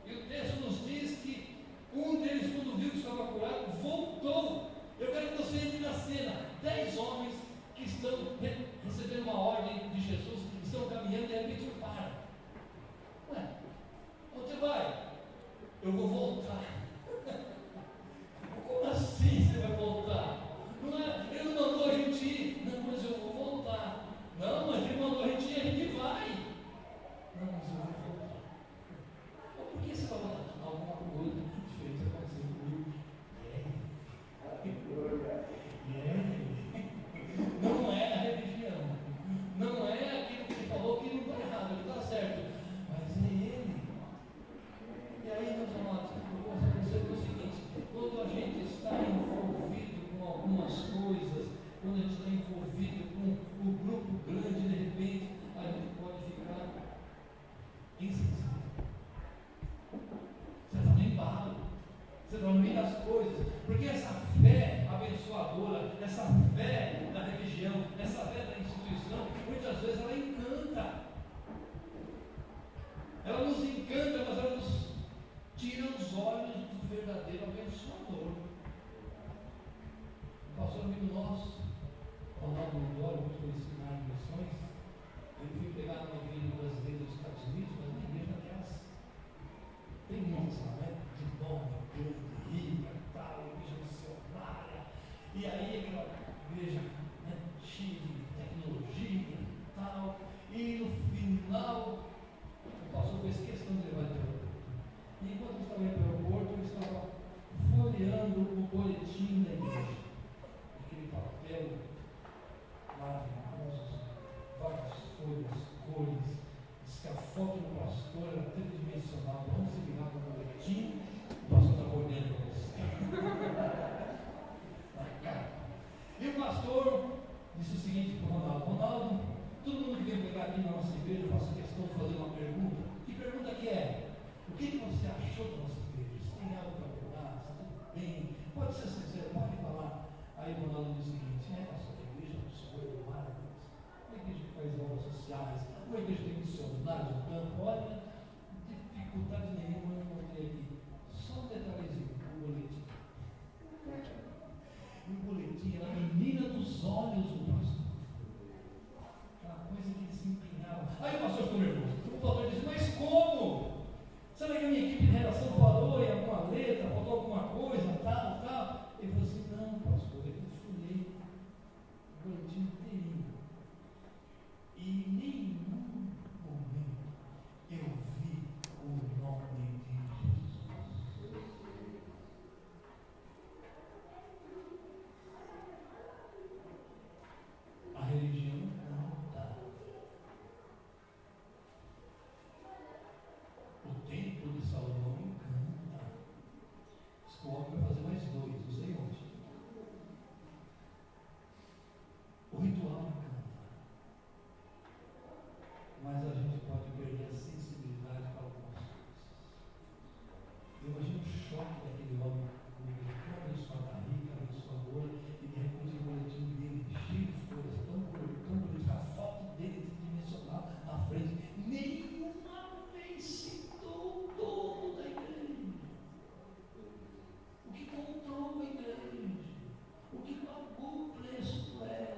D: E o texto nos diz que um deles, quando viu que estava curado, voltou. Eu quero que você entre na cena. 10 homens que estão recebendo uma ordem de Jesus, estão caminhando e de repente ele para. Ué, onde você vai? Eu vou voltar. Como assim você vai voltar? Não é, ele não mandou a gente ir. Não, mas eu vou voltar. Não, mas ele mandou a gente ir, a gente vai. Não, mas eu vou voltar. Por que você vai voltar? Alguma coisa diferente aconteceu comigo. Não é a religião. Não é aquilo que ele falou que não está errado, ele está certo. Mas é ele. E aí, meus amados, eu posso perceber o seguinte: quando a gente está envolvido com algumas coisas, quando a gente está envolvido com um grupo grande, de repente, a gente pode ficar insensível. Você está no embalo, você está no meio das coisas, porque essa fé abençoadora, essa fé da religião, essa fé da instituição, muitas vezes ela encanta. Ela nos encanta, mas ela nos tira os olhos do verdadeiro abençoador. O pastor amigo nosso, Ronaldo Mondoro, muito conhecido nas missões, ele foi pegar numa igreja brasileira dos Estados Unidos, mas uma igreja daquelas, tem muitos lá, né? De nome, grande, rica, tal, igreja missionária, e aí aquela igreja, né, cheia de tecnologia, tal, e no final, o pastor fez questão de levar ele. E enquanto estava indo para o aeroporto, ele estava folheando o boletim da igreja. Aquele papel maravilhoso, várias folhas, cores. Diz que a foto do pastor era tridimensional. Vamos se ligar no boletim, o pastor estava olhando para você. E o pastor disse o seguinte para o Ronaldo: Ronaldo, todo mundo que vem pegar aqui na nossa igreja, eu faço questão de fazer uma pergunta. Que pergunta que é? O que você achou da nossa igreja? Você tem algo para falar? Está tudo bem? Pode ser sincero, pode falar. Aí o Ronaldo disse o seguinte: pastor, a igreja do Senhor é maravilhosa. Uma igreja que faz obras sociais, uma igreja que tem missionários no campo. Olha, dificuldade nenhuma eu encontrei aqui. Só um detalhezinho, o boletim. E o boletim era a menina dos olhos do pastor. Aquela coisa que ele se empenhava. Aí o pastor ficou nervoso. O pastor disse: mas como? Será que a minha equipe de redação falou em alguma letra, faltou alguma coisa, tal, tal? Ele falou assim: não, pastor, eu folhei o boletim inteirinho. E em nenhum momento eu vi o nome de Jesus. A religião não dá. O templo de Salomão encanta. O homem vai fazer mais 2, não sei onde. O ritual encanta. Mas a gente pode perder a sensibilidade para algumas coisas. Eu imagino o choque daquele homem, com sua barriga, abençoadora, e de repente o boletim dele cheio de folhas, tão bonito, a foto dele tridimensional na frente. Nenhuma vez citou o dono da igreja, o que comprou a igreja, o que pagou o preço por ela,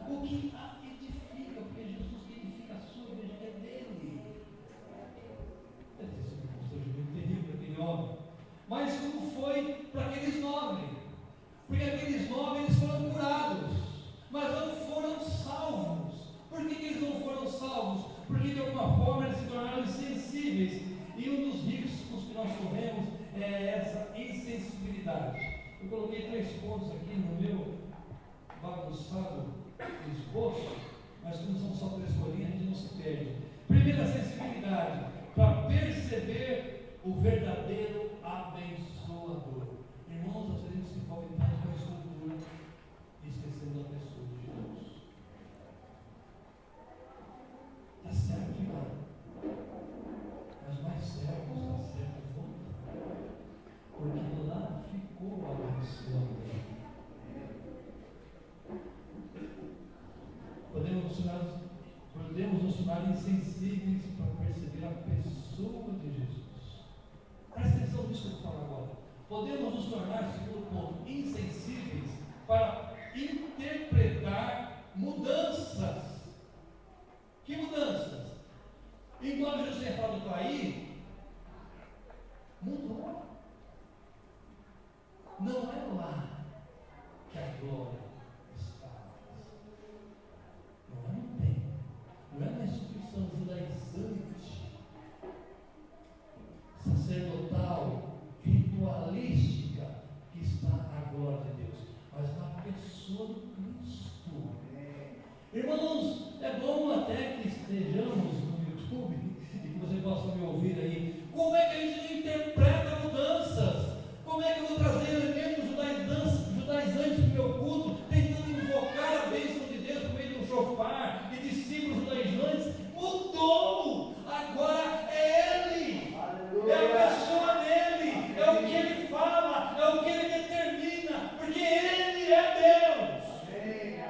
D: o que a edifica, porque Jesus que edifica a sua igreja é dele. Deve ter sido um constrangimento terrível para aquele homem. Mas como foi para aqueles 9? Porque aqueles 9 eles foram curados, mas não foram salvos. Por que eles não foram salvos? Porque de alguma forma eles se tornaram insensíveis. E um dos riscos que nós corremos é essa insensibilidade. Eu coloquei 3 pontos aqui no meu bagunçado esboço, mas como são só 3 folhinhas, a gente não se perde. Primeira, sensibilidade. o verdadeiro abençoador. Irmãos, às vezes a gente se envolve tanto com a estrutura e esquecendo da pessoa de Jesus. Está certo, irmão? Mas mais certo está certo voltar, porque lá ficou a abençoador. Podemos nos tornar insensíveis para perceber a pessoa de Jesus. Presta atenção nisso que eu vou falar agora. Podemos nos tornar, segundo ponto, insensíveis para interpretar mudanças. Que mudanças? Embora Jesus tenha falado para ir, mudou. Não é lá que a glória está. Não é no templo. Não é na instituição judaizante, sacerdotal, ritualística, que está a glória de Deus, mas na pessoa do Cristo. Irmãos, é bom até que estejamos no YouTube e que você possa me ouvir aí. Como é que a gente interpreta mudanças? Como é que eu vou trazer elementos judaizantes para o meu culto, tentando invocar a bênção de Deus por meio do shofar e de símbolos judaizantes? Mudou! Agora é Ele! Aleluia. É a pessoa dele, é o que Ele fala, é o que Ele determina, porque Ele é Deus. Amém.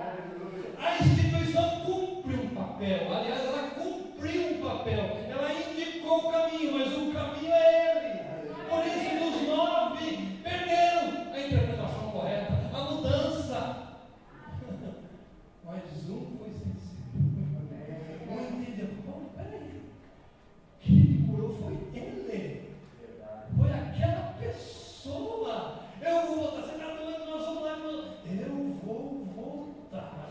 D: A instituição cumpre um papel, aliás, ela cumpriu um papel, ela indicou o caminho, mas o caminho é Ele. Por isso, os 9 perderam a interpretação correta, a mudança. Mas um foi sensível. Um entendeu. Bom, peraí. Quem me curou foi Ele. Foi aquela pessoa. Eu vou voltar. Você está falando, nós vamos lá. Eu vou voltar.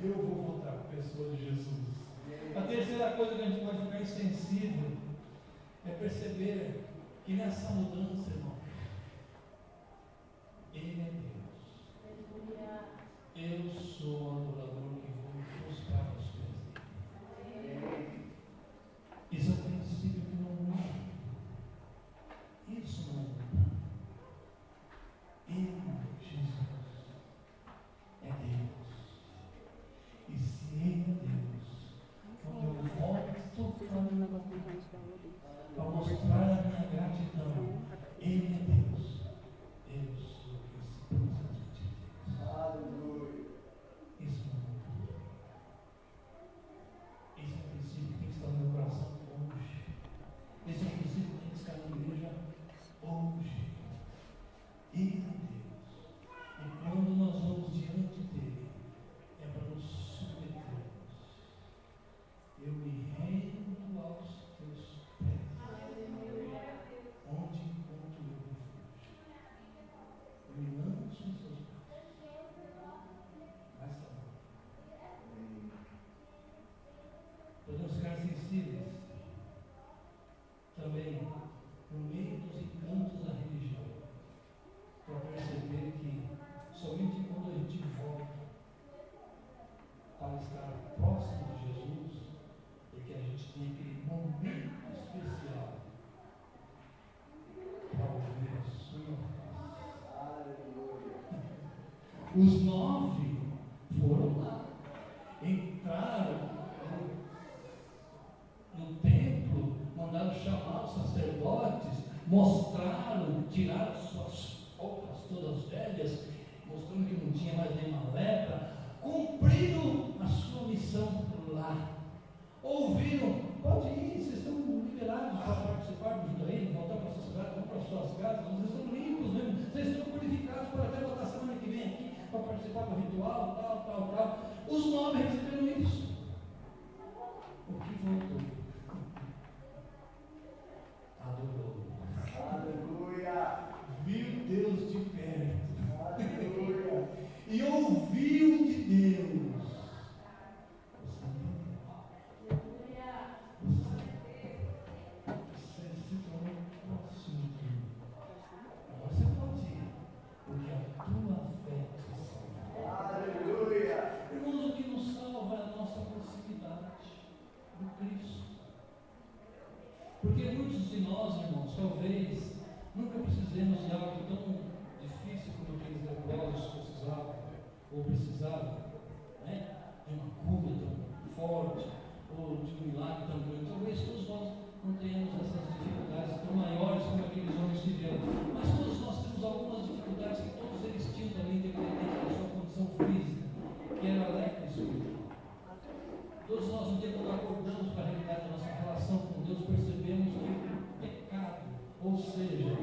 D: Eu vou voltar com a pessoa de Jesus. A terceira coisa que a gente pode ficar insensível é perceber que nessa mudança, irmão, Ele é Deus. Eu sou o adorador que vou me buscar aos pés dele. Isso é um princípio que não muda. Isso não muda. Ele, Jesus, é Deus. E se Ele é Deus, quando eu volto para mostrar a minha gratidão, Ele é Deus. Eu sou esse presente de Deus. Aleluia. Isso não muda. Esse é um princípio que tem que estar no meu coração hoje. Esse é um princípio que tem que estar na igreja hoje. Ele é Deus. E quando nós vamos diante dele, é para nos submetermos. Eu me rendo aos teus pés. Onde encontro eu refúgio? Eu me lanço nos seus braços. Mas tá bom. Podemos ficar sensíveis também no meio dos encantos da religião, para perceber que somente quando a gente volta para estar próximo de Jesus é que a gente tem aquele momento especial para ouvir a sua face. Os 9 foram lá, entraram no templo, mandaram chamar os sacerdotes, mostraram, tiraram suas roupas todas velhas, mostrando que não tinha mais nenhuma lepra, cumpriram a sua missão lá. Ouviram, pode ir, vocês estão liberados para participar do judaísmo, voltar para a sociedade, vão para as suas casas, vocês estão limpos mesmo, vocês estão purificados para até voltar semana que vem aqui para participar do ritual, tal. Os 9 receberam isso. O que voltou? Adorou. Aleluia. Viu Deus de perto. Aleluia. E ouviu de Deus. Você entendeu? Você se tornou próximo de mim. Agora você pode ir, porque a tua fé te salva. Aleluia. Irmãos, o que nos salva é a nossa Porque muitos de nós, irmãos, talvez nunca precisemos de algo tão difícil como aqueles leprosos precisavam, ou precisavam, né? De uma cura tão forte, ou de um milagre tão grande. Talvez todos nós não tenhamos essas dificuldades tão maiores como aqueles homens tiveram, mas todos nós temos algumas dificuldades que todos eles tinham também, independente da sua condição física, que era lepra espiritual. Todos nós, no dia que nós acordamos para a realidade da nossa relação com Deus, percebemos que o pecado, ou seja,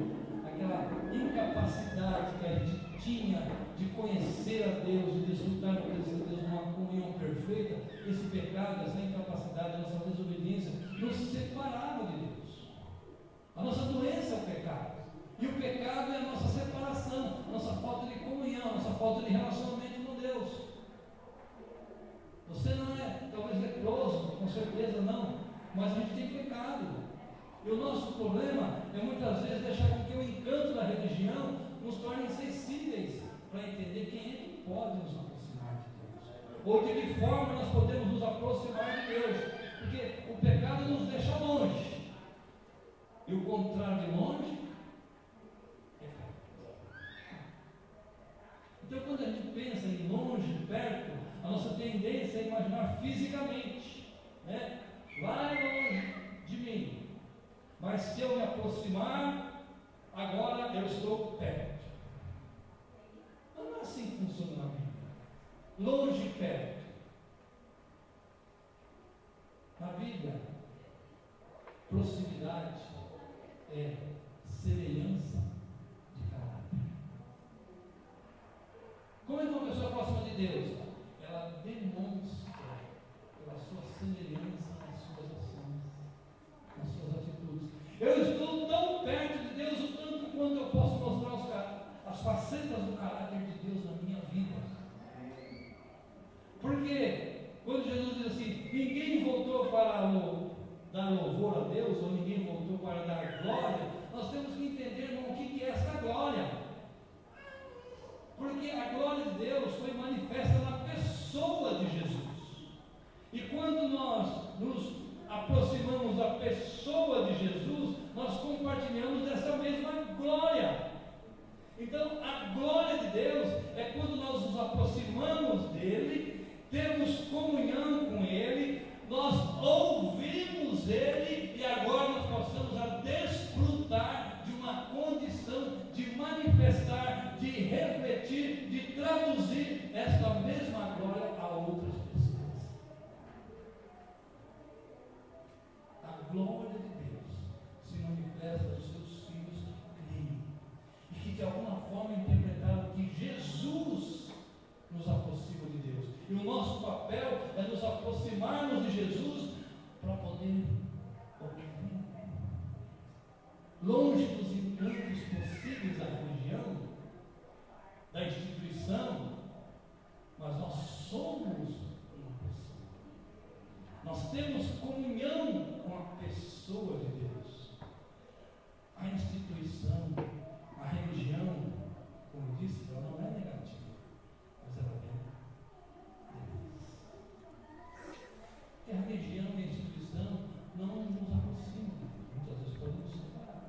D: aquela incapacidade que a gente tinha de conhecer a Deus, de desfrutar da presença de Deus numa comunhão perfeita, esse pecado, essa incapacidade, a nossa desobediência, nos separava de Deus. A nossa doença é o pecado. E o pecado é a nossa separação, a nossa falta de comunhão, a nossa falta de relacionamento com Deus. Você não é talvez leproso, com certeza não, mas a gente tem pecado. E o nosso problema é muitas vezes deixar com que o encanto da religião nos torne insensíveis para entender quem é que pode nos aproximar de Deus, ou de que forma nós podemos nos aproximar de Deus, porque o pecado nos deixa longe, e o contrário de longe é perto. Então, quando a gente pensa em longe, perto, a nossa tendência é imaginar fisicamente, né? Lá longe de mim. Mas se eu me aproximar, agora eu estou perto. Não é assim que funciona na Bíblia. Longe e perto. Na Bíblia, proximidade é semelhança de caráter. Como é que uma pessoa próxima de Deus? Ela demonstra pela sua semelhança nas suas ações, nas suas atitudes. Eu estou tão perto de Deus o tanto quanto eu posso mostrar as facetas do caráter de Deus na minha vida. Porque quando Jesus diz assim, ninguém voltou para dar louvor a Deus, ou ninguém voltou para dar glória, nós temos que entender, irmão, o que é essa glória. Porque a glória de Deus foi manifesta na pessoa de Jesus. E quando nós nos aproximamos da pessoa de Jesus, nós compartilhamos dessa mesma glória. Então, a glória de Deus é quando nós nos aproximamos dele, temos comunhão com ele, nós ouvimos ele e agora nós passamos a desfrutar de uma condição de manifestar, de refletir, de traduzir esta mesma glória a outras pessoas. A glória de Deus se manifesta nos seus filhos que creem e que de alguma forma interpretaram que Jesus nos aproxima de Deus. E o nosso papel é nos aproximarmos de Jesus para poder ouvir. Longe dos encantos possíveis da religião, da instituição, mas nós somos uma pessoa. Nós temos comunhão com a pessoa de Deus. A instituição, a religião, como eu disse, ela não é negativa, mas ela é Deus. Porque a religião e a instituição não nos aproximam de Deus, muitas vezes podemos nos separar.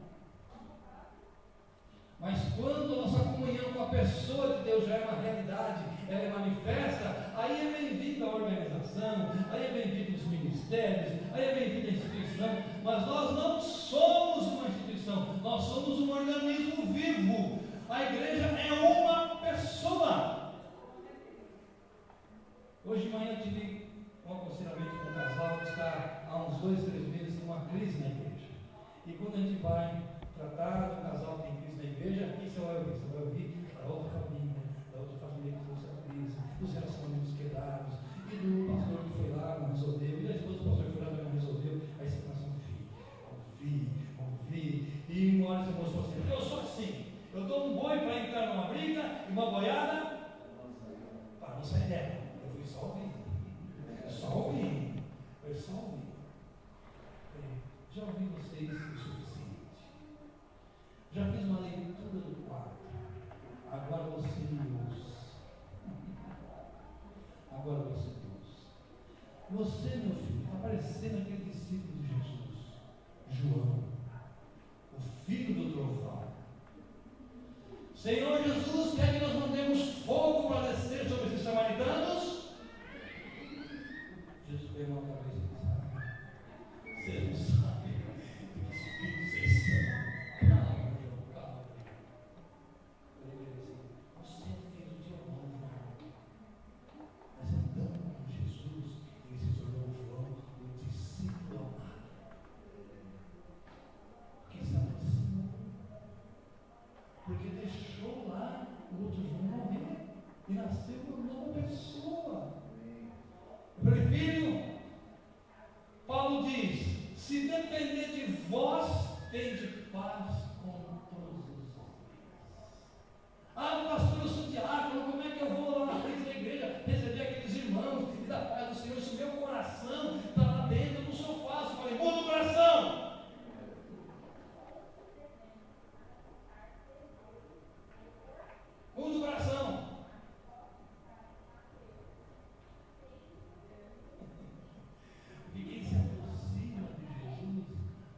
D: Mas quando a nossa comunhão com a pessoa de Deus já é uma realidade, ela é manifesta, aí é bem-vinda a organização, aí é bem-vindo os ministérios, aí é bem-vinda a instituição, mas nós não somos uma instituição, nós somos um organismo vivo. A igreja é uma pessoa. Hoje de manhã eu tive um aconselhamento com um casal que está há uns 2, 3 meses com uma crise na igreja. E quando a gente vai tratar de um casal que tem crise na igreja, aqui você vai ouvir da outra família que trouxe a crise, dos relacionamentos quebrados, e do pastor que foi lá, não resolveu, e da esposa do pastor que foi lá, não resolveu. Aí você começa a ouvir, e uma hora você mostrou assim, eu sou assim, eu dou um boi para entrar numa briga, e uma boiada, para não sair dela. Eu fui só ouvir. Já ouvi vocês o suficiente. Já fiz uma leitura do quadro. Agora você me ouça. Agora você me ouça. Você, meu filho, está parecendo aquele discípulo de Jesus, João, o filho do trovão. Senhor Jesus, quer que nós mandemos fogo para descer sobre esses samaritanos? Jesus pegou a cabeça e disse: vocês não sabem de que espírito vocês são. Calma, João, calma. Eu disse assim: você é filho de João, mas andando com Jesus, ele se tornou João, o discípulo amado. Quem sabe assim? Porque deixou lá o outro João morrer e nasceu uma nova pessoa. Eu falei: filho, Paulo diz: se depender de vós, tende paz com todos os homens. Ah, pastor, eu sou diácono, como é que eu vou lá na frente da igreja receber aqueles irmãos e dar paz do Senhor? Se o meu coração está lá dentro, eu não sou fácil. Eu falei: muda o coração. Muda o coração. E quem se aproxima de Jesus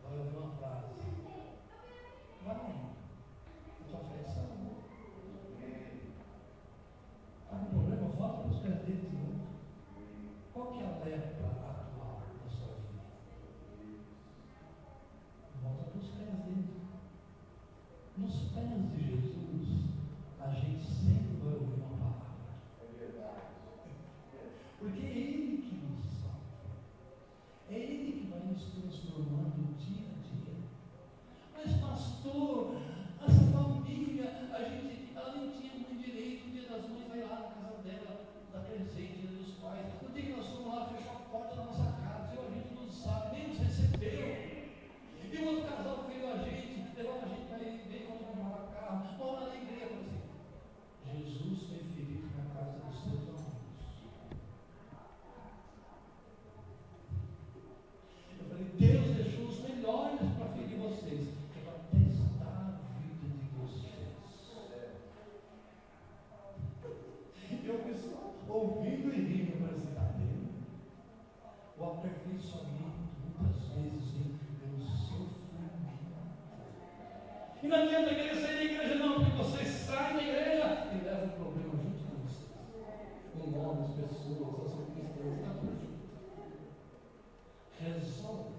D: vai ouvir uma frase: vai, a tua fé é salva. Está com problema? Volta para os pés dele de novo. Qual que é a lepra atual da sua vida? Volta para os pés dele. Nos pés de Jesus, a gente sempre vai ouvir uma palavra. É verdade. Porque é Ele que nos salva. É Ele que vai nos transformando dia a dia. Mas, pastor, essa família, ela nem tinha muito direito. O dia das mães vai lá na casa dela, dar presente, dia dos pais. No dia que nós fomos lá, fechou a porta da nossa casa, a gente não sabe, nem nos recebeu. E o outro casal veio a gente, levava a gente para ir ver quando comprava carro. Vamos lá na igreja, eu falei assim: Jesus foi ferido na casa dos seus amigos. Eu falei: Deus deixou os melhores para ferir vocês, que é para testar a vida de vocês. E eu fui só ouvindo e rindo para esse cabelo. O aperfeiçoamento muitas vezes vem pelo sofrimento. E não adianta querer sair da igreja, não, porque você sai da igreja e leva o problema junto com você. O nome, as pessoas, as circunstâncias, está tudo junto. Resolve.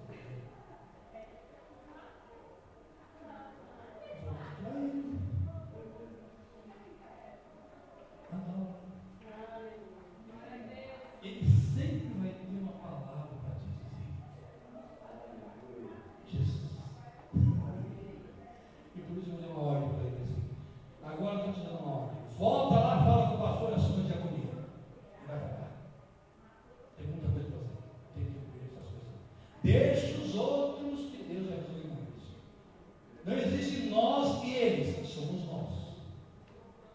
D: Volta para ele. Ele sempre vai ter uma palavra para te dizer. Jesus. E por isso eu dei uma ordem para ele assim: agora eu estou te dando uma ordem. Volta lá, fala com o pastor e assume a diaconia. E vai para cá. Tem muita coisa para fazer. Tem que ver essas coisas. Deixa os outros que Deus vai resolver com isso. Não existe nós e eles, somos nós.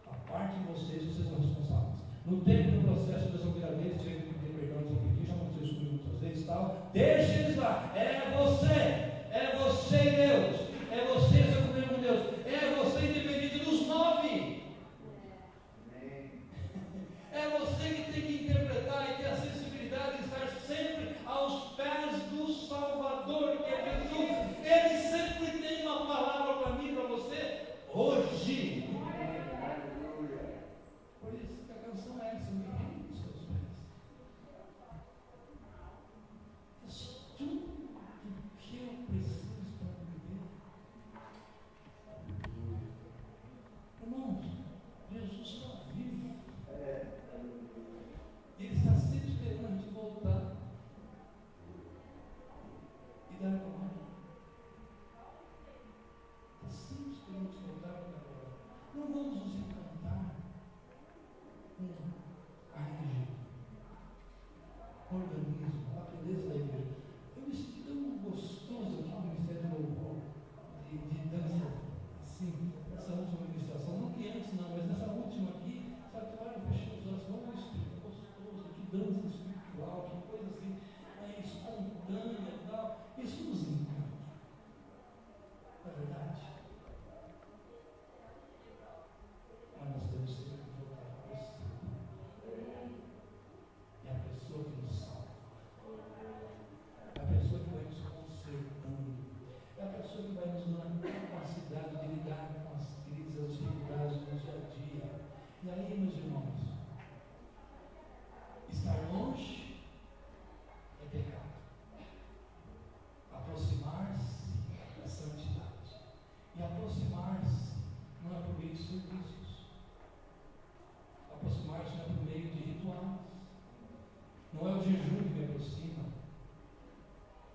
D: A parte de vocês são responsáveis. No tempo do processo de desobediência deles, tiver que pedir perdão, desobediência, já aconteceu isso comigo muitas vezes e tal. Deixa eles lá. É você e Deus. É você seu comunhão com Deus. É você independente dos 9. É você que tem que interpretar e ter a sensibilidade de estar sempre aos pés do Salvador, que é Jesus. Ele sempre tem uma palavra para mim, para você, hoje. Por isso que a canção é essa: me rendo nos seus pés. Tudo que eu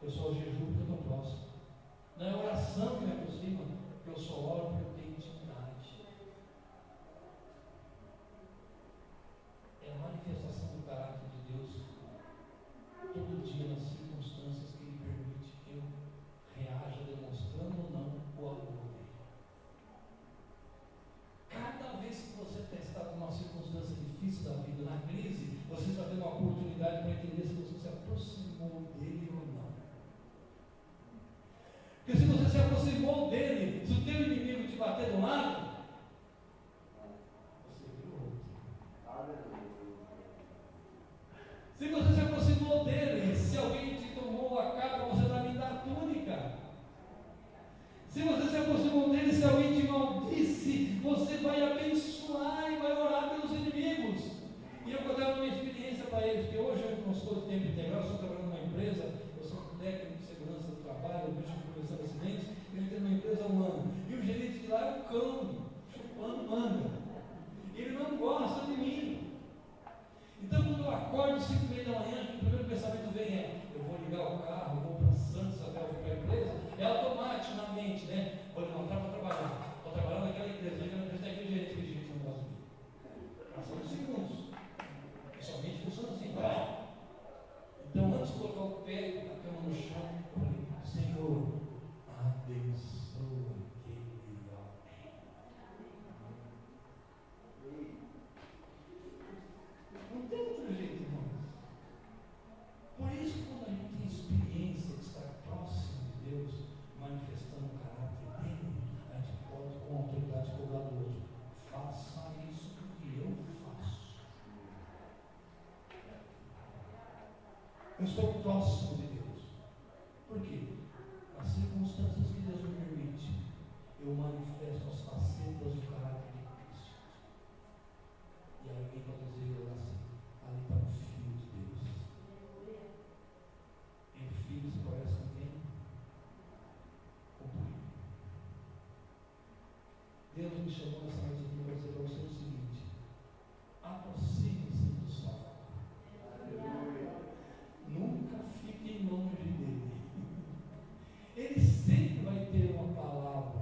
D: Eu só jejuo porque eu estou próximo. Não é oração que me aproxima, eu só oro porque eu tenho intimidade. É a manifestação do caráter de Deus todo dia nas circunstâncias que Ele permite que eu reaja, demonstrando ou não o amor dele. Cada vez que você está numa circunstância difícil da vida, na crise, você está tendo uma oportunidade para entender se você se aproximou dele ou não. Porque se você se aproximou dele, se o teu inimigo te bater do lado, você viu outro. Se você se aproximou dele, se alguém te tomou a capa, você vai me dar a túnica. Se você se aproximou dele, se alguém te maldisse, você vai abençoar e vai orar pelos inimigos. E eu vou dar uma experiência para eles, porque hoje eu não estou de tempo integral, eu estou trabalhando numa empresa, eu sou técnico de segurança do trabalho, eu vejo começando acidentes, eu entrei numa empresa há um ano, e o gerente de lá é um cão, chupando manga. Ele não gosta de mim. Então quando eu acordo 5h30 da manhã, o primeiro pensamento vem é, eu vou ligar o carro, vou para Santos até eu vir para a empresa, é automático na mente, né? Vou levantar para trabalhar, vou trabalhar naquela empresa, naquela empresa tem aquele gerente que a gente não gosta de mim. Passando segundos. Somente funciona assim. Então, antes de colocar o pé na cama no chão, eu falei, Senhor, abençoa aquele homem. Não tem outro jeito, irmãos. Por isso, quando a gente tem experiência de estar próximo de Deus, manifestando o caráter dele, a gente pode, com autoridade, cobrar do outro. Faça isso que eu faço. Eu estou próximo de Deus. Por quê? Nas circunstâncias que Deus me permite, eu manifesto as facetas do caráter de Cristo. E aí alguém pode dizer assim, ali está o Filho de Deus. E o Filho se parece com quem? Com o Pai. Deus me chamou nessa noite aqui para dizer para você o seguinte: aproxime-se do Salvador. Nunca fiquem longe dele. Ele sempre vai ter uma palavra,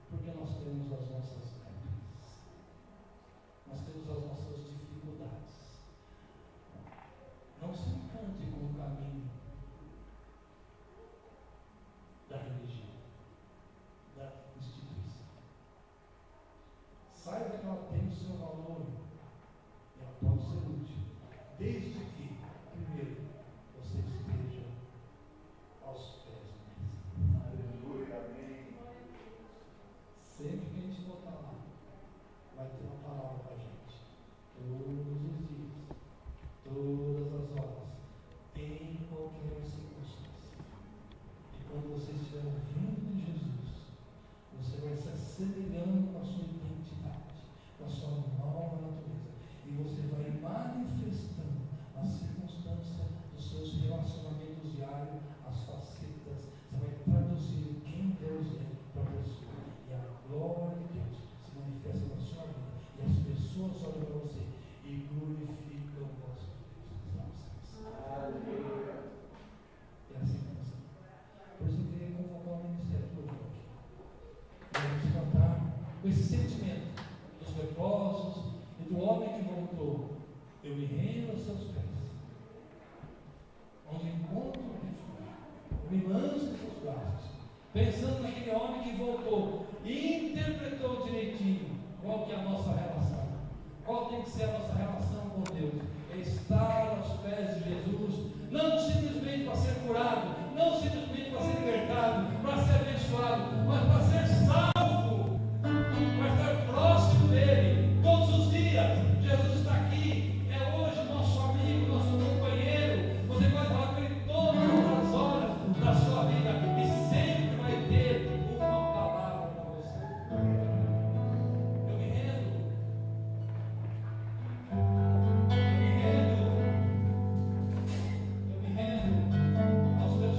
D: porque nós temos as nossas guerras, nós temos as nossas dificuldades. Não se encante com o caminho da religião, da instituição. Saiba que ela tem o seu valor e ela pode ser útil, desde que, primeiro, você esteja aos pés do Mestre. Aleluia, amém. Sempre que a gente voltar lá, vai ter uma palavra para a gente. Todos os dias, todas as horas, em qualquer circunstância. E quando você estiver ouvindo de Jesus, você vai se assemelhando com a sua identidade, com a sua nova natureza. E você vai manifestando a circunstância dos seus relacionamentos diários, as facetas. Você vai traduzir quem Deus é para a pessoa. E a glória de Deus se manifesta na sua vida. E as pessoas olham para você e glorificam o vosso Deus. Aleluia. É assim que nós estamos. Por isso eu queria convocar o ministério do louvor aqui. Vamos cantar com esse sentimento dos leprosos e do homem que voltou. Eu me rendo aos seus pés, onde encontro o refúgio. Eu me lanço em seus braços, pensando naquele homem que voltou e interpretou direitinho qual que é a nossa relação. Qual tem que ser a nossa relação com Deus? É estar aos pés de Jesus, não simplesmente para ser curado, não simplesmente para ser libertado, para ser abençoado, mas para ser salvo, para estar próximo dele todos os dias. Jesus está aqui, é hoje nosso amigo, nosso companheiro. Você pode falar com ele todas as horas da sua vida e sempre vai ter uma palavra para você. Eu me rendo. Eu me rendo aos teus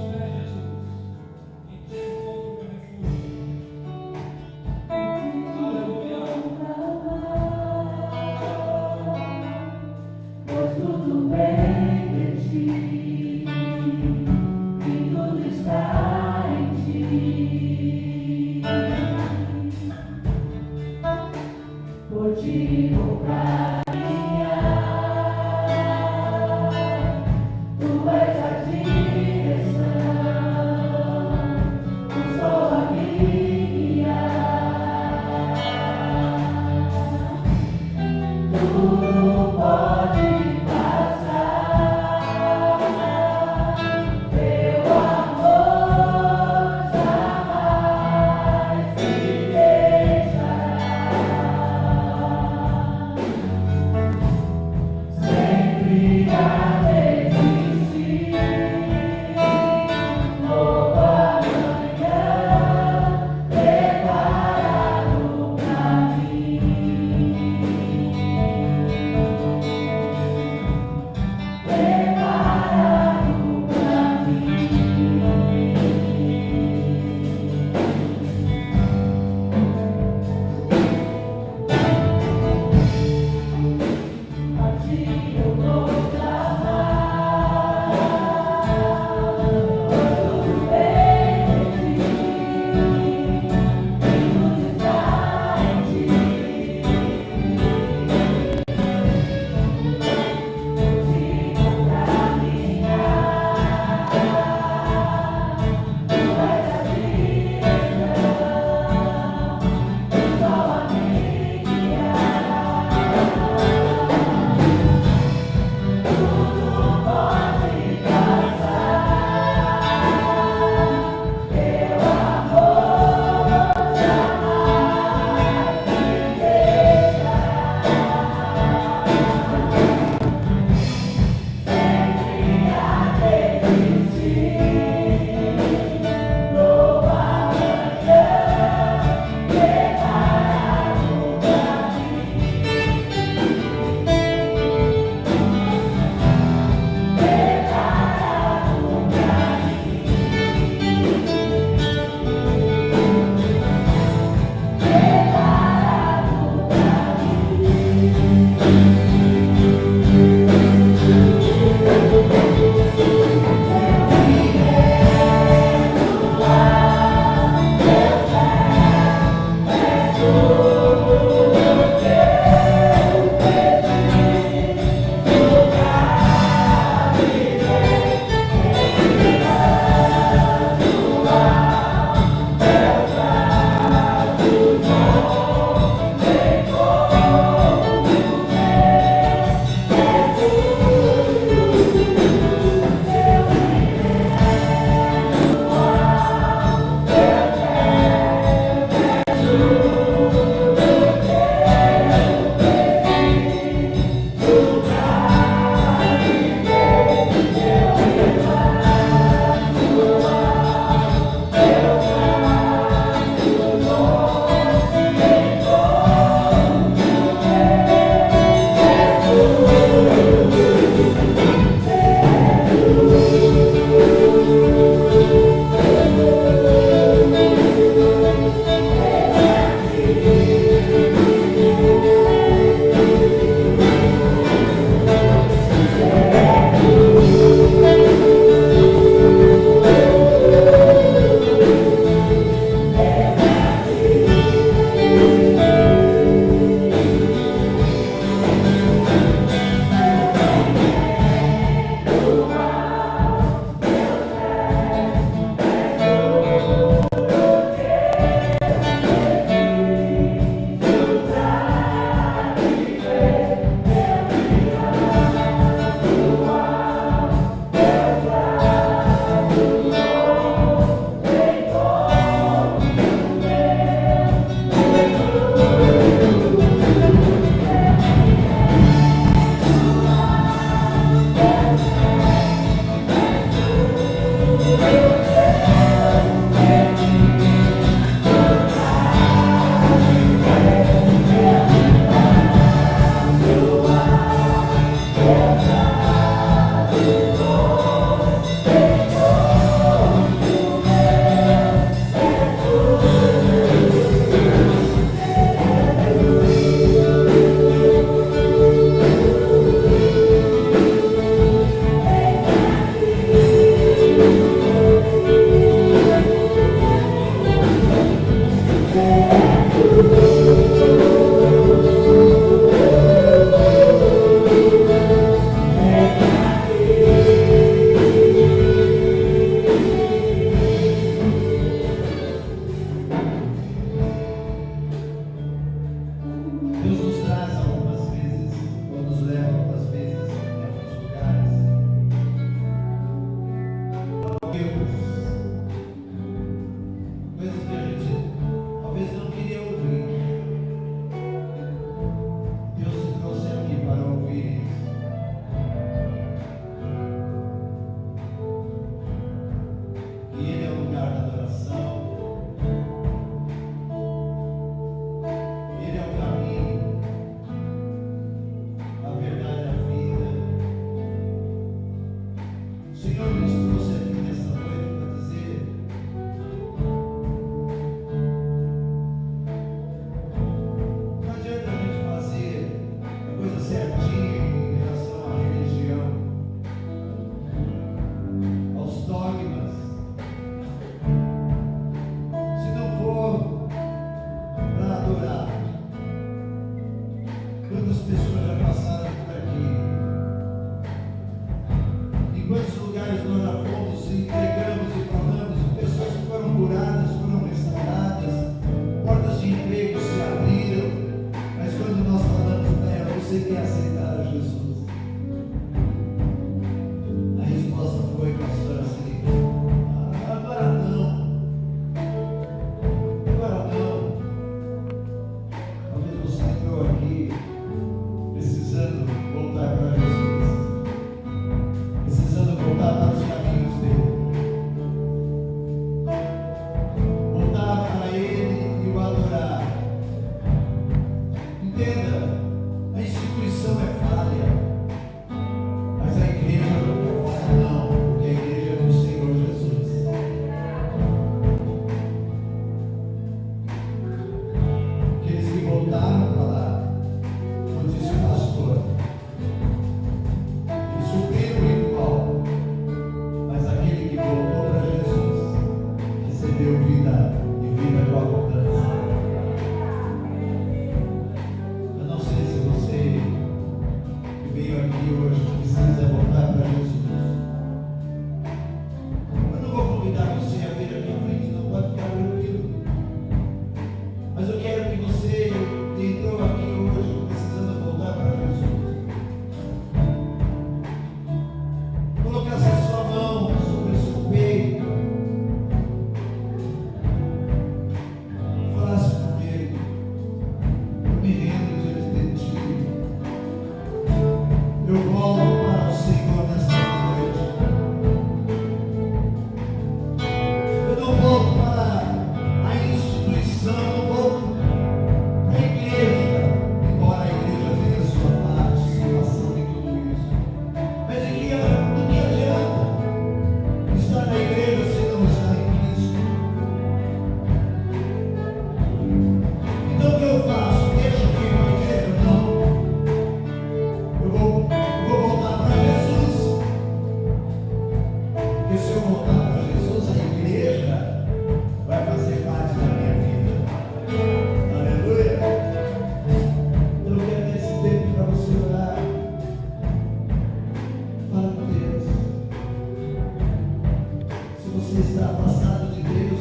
A: está afastado de Deus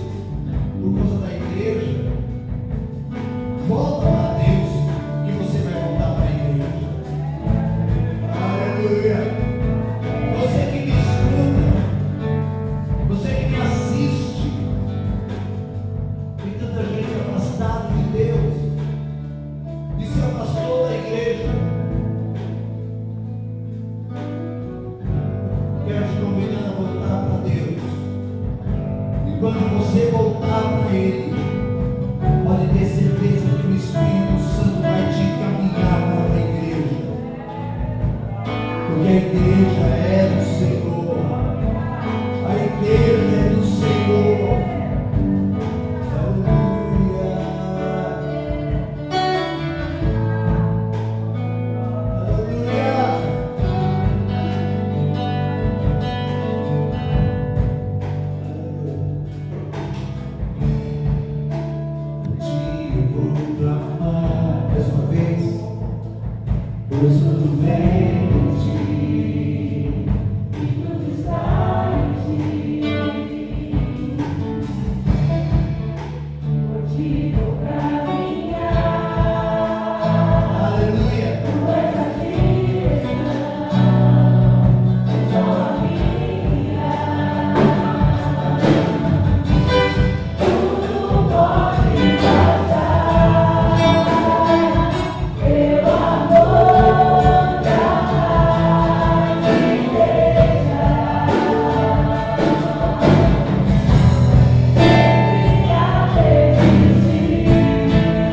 A: por causa da igreja, volta para Deus, que você vai voltar para a igreja. Aleluia. Você que me escuta, você que me assiste, tem tanta gente afastada de Deus, e se afastou da igreja. Quero te convidar a voltar para Deus. E quando você voltar para Ele, pode ter certeza que o Espírito Santo vai te encaminhar para a igreja. Porque a igreja é do Senhor. A igreja é do Senhor. Aleluia. Aleluia. Te vou clamar mais uma vez, pois quando vem de ti, e tudo está em ti. Motivo pra caminhar. Aleluia. Tu és a direção, só a minha. Tudo pode passar, pelo amor jamais me deixar. Sempre a resistir,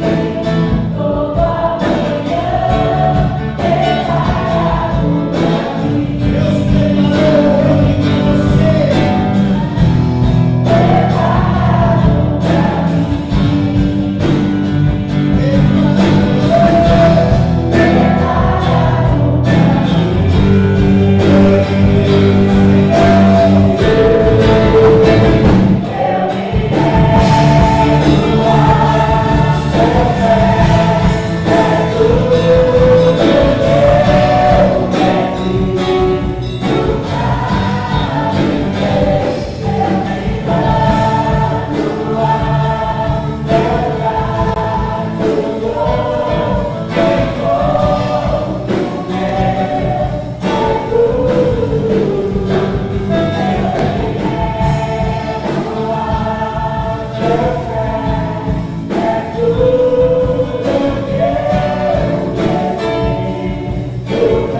A: todo amanhã preparado pra mim. Deus preparou para você. Preparado pra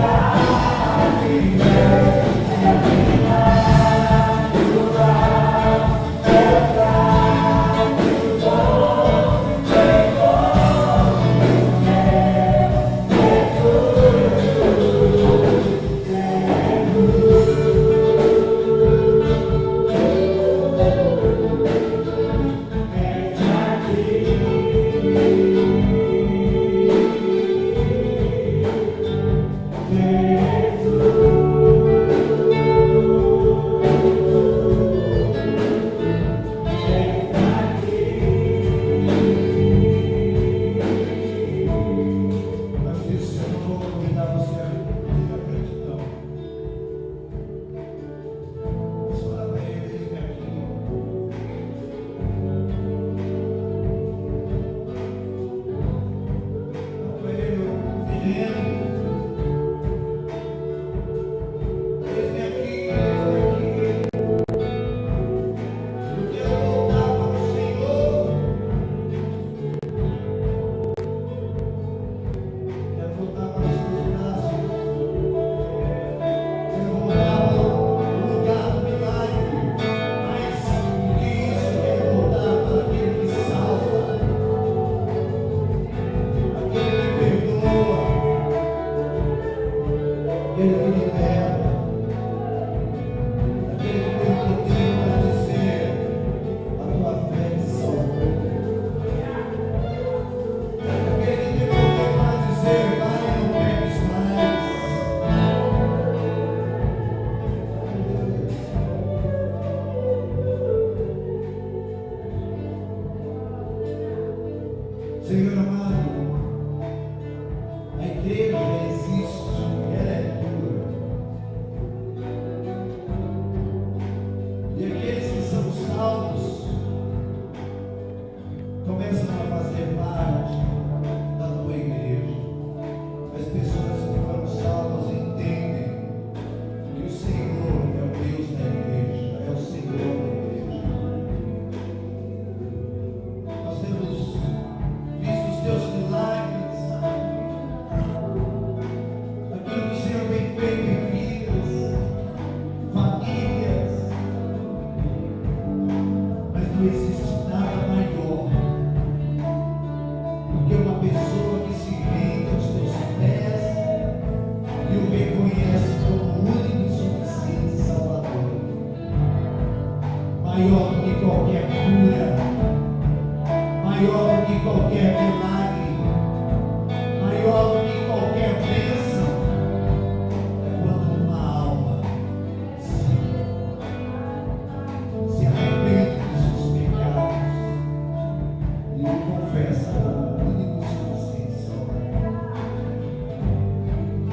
A: mim. Mas isso eu não vou convidar você a vir à frente, não. Mas fala para ele vem aqui. Fala para ele, menino. Eis-me aqui, eis-me aqui. Eu quero voltar para o Senhor. Quero voltar para os teus braços. Quero voltar para o lugar do milagre. Mais do que isso, quero voltar para aquele que salva, aquele que perdoa, aquele que liberta, aquele que tem o poder para dizer: a tua fé te salvou. Aquele que tem poder para dizer: vai, não peques mais. Senhor amado, a igreja existe, ela é tua. E aqueles que são os não existe nada maior do que uma pessoa que se rende aos teus pés e o reconhece como único e suficiente Salvador. Maior do que qualquer cura, maior do que qualquer milagre, maior do que qualquer bênção, é quando uma alma se arrepende dos seus pecados e o confessa como único e suficiente Salvador.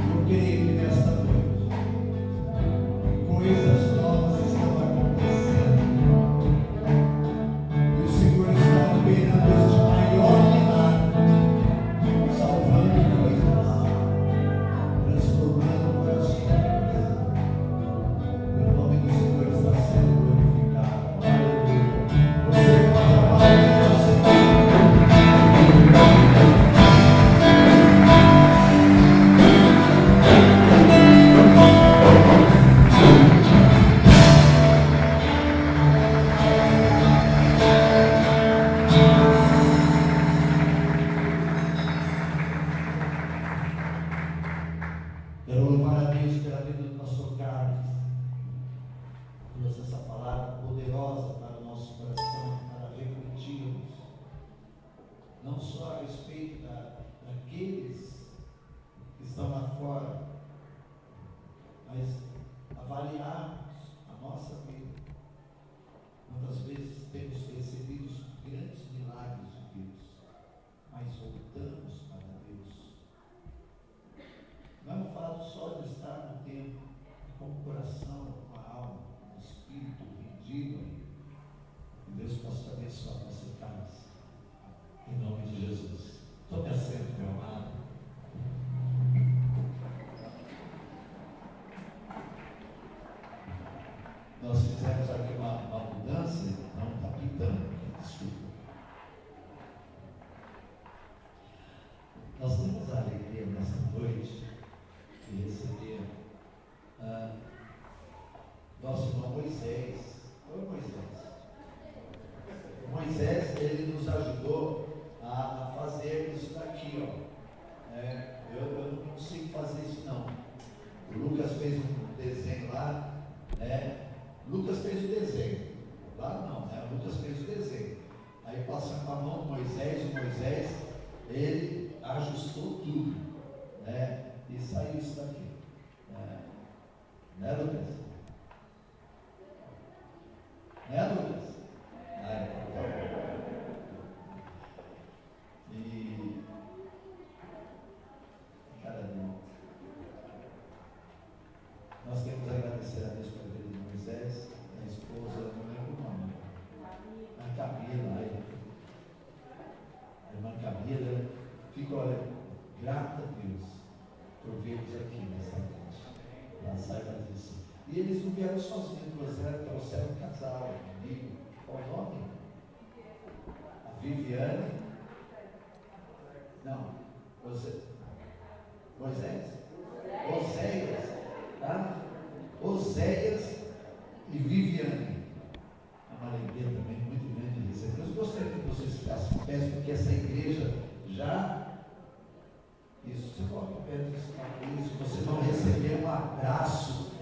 A: Eu creio que nesta noite coisas novas estão acontecendo e o Senhor está operando este maior milagre, salvando vidas, transformando corações. E o nome do Senhor está sendo glorificado. Aleluia. Você pode aplaudir ao Senhor. Quero louvar a Deus pela vida do pastor Carlos. Trouxe essa palavra poderosa para o nosso coração, para refletirmos, não só a respeito daqueles que estão lá fora, mas avaliarmos a nossa vida. Quantas vezes temos recebido grandes milagres de Deus, mas voltamos para Deus. Não é um fato só de estar no templo, com o coração, com a alma, com o espírito rendido. Que Deus possa abençoar a nossa casa. Em nome de Jesus. Tome assento, meu amado. Nós fizemos aqui uma mudança, não está pintando, desculpa. Nós temos a alegria nesta noite de receber nosso irmão Moisés. Oi, Moisés. Moisés, ele nos ajudou a fazer isso daqui, ó. Eu não consigo fazer isso não. O Lucas fez um desenho lá, Lucas fez o desenho. Lá não, né? O Lucas fez o desenho. Aí passando com a mão do Moisés, o Moisés, ele ajustou tudo, né? E saiu isso daqui. Né, Lucas? Né, Lucas? E cara, nós queremos agradecer a Deus pela vida de Moisés, a esposa, eu não lembro o nome, a Camila, a irmã Camila, fico grata a Deus por vê-los aqui nessa noite. Ela saiba disso. E eles não vieram sozinhos, trouxeram um casal, um amigo. Qual o nome? A Viviane? Não. Moisés? Oséias. Tá? Oséias e Viviane. É uma alegria também muito grande de receber. Eu gostaria que vocês ficassem em pé, porque essa igreja já. Isso, você coloca perto disso, vocês vão receber um abraço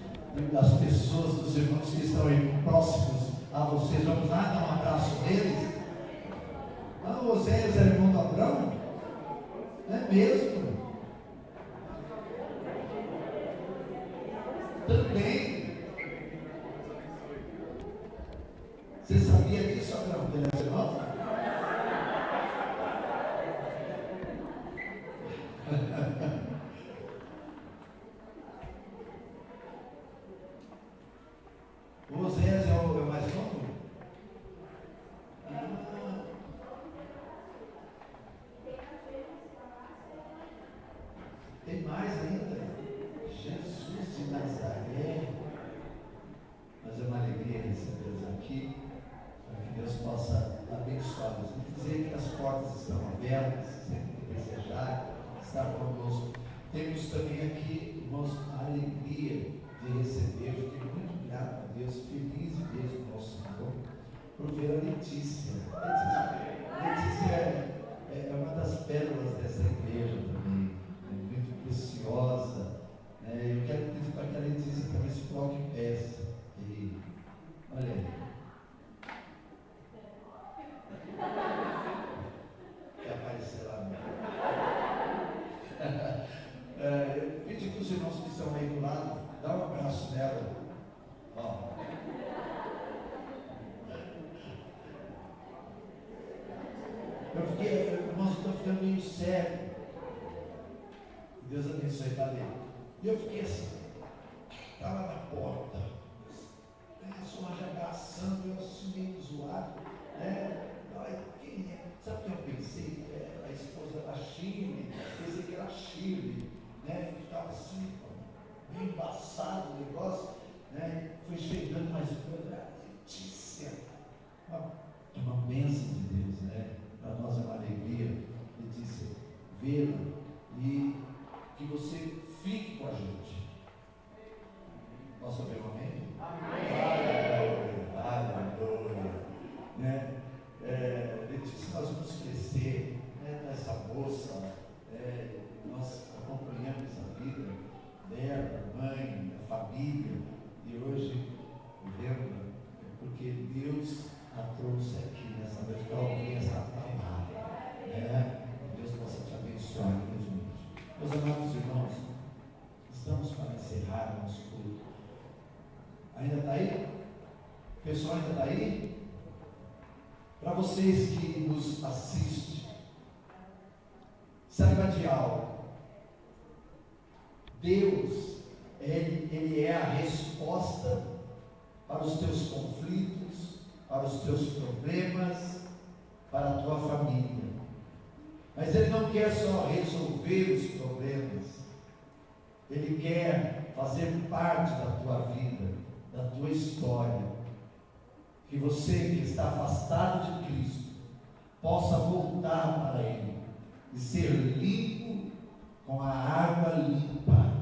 A: das pessoas, dos irmãos que estão aí próximos a vocês. Vamos lá dar um abraço neles. O Oséias é irmão do Abrão? É mesmo? Também. Você sabia disso, Abrão? Que ele é irmão? O Oséias é o mais novo? Tem mais ainda. Jesus de Nazaré. Mas é uma alegria recebê-los aqui, para que Deus possa abençoá-los. E dizer que as portas estão abertas, sempre que desejar estar conosco. Temos também aqui, irmãos, a alegria de receber. Fiquei muito grato a Deus, feliz mesmo ao Senhor, por ver ali Letícia. Letícia é uma das pérolas dessa igreja também, muito preciosa. Eu quero pedir para que a Letícia também se coloque em pé. Olha aí. Quer aparecer lá mesmo. Eu pedi para os irmãos que estão aí do lado, dá um abraço nela. Ó. Irmãos, eu estou ficando meio cego. Deus abençoe, está ali. E eu fiquei assim, estava na porta, só já abraçando, eu assim meio zoado, quem é? Sabe o que eu pensei? A esposa da Chile, pensei que era Chile, ficava assim, meio embaçado o negócio, foi chegando mais coisa, Letícia, uma bênção de Deus, para nós é uma alegria, Letícia, vê-la e que você fique com a gente. Posso ouvir um amém? Amém! Aleluia! Letícia, nós vamos crescer nessa moça, nós acompanhamos a vida dela, mãe, da família, e hoje vendo, porque Deus a trouxe aqui nessa noite para ouvir essa palavra. Deus possa te abençoar mesmo. Meus amados irmãos, estamos para encerrar nosso culto. Ainda está aí? O pessoal ainda está aí? Para vocês que nos assistem, saiba de algo. Deus, Ele é a resposta para os teus conflitos, para os teus problemas, para a tua família. Mas Ele não quer só resolver os problemas, Ele quer fazer parte da tua vida, da tua história. Que você que está afastado de Cristo possa voltar para Ele e ser limpo com a água limpa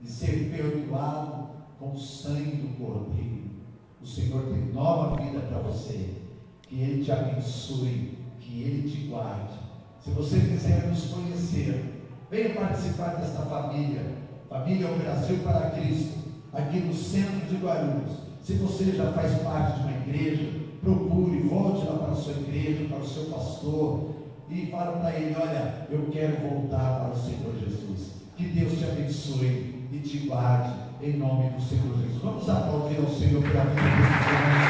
A: e ser perdoado com o sangue do Cordeiro. O Senhor tem nova vida para você. Que Ele te abençoe, que Ele te guarde. Se você quiser nos conhecer, venha participar desta família Brasil para Cristo, aqui no centro de Guarulhos. Se você já faz parte de uma igreja, procure, volte lá para a sua igreja, para o seu pastor e fale para ele: olha, eu quero voltar para o Senhor Jesus. Que Deus te abençoe e te guarde em nome do Senhor Jesus. Vamos aplaudir ao Senhor pela vida desse irmão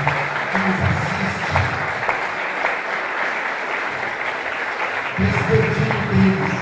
A: que nos assiste. Despedindo deles,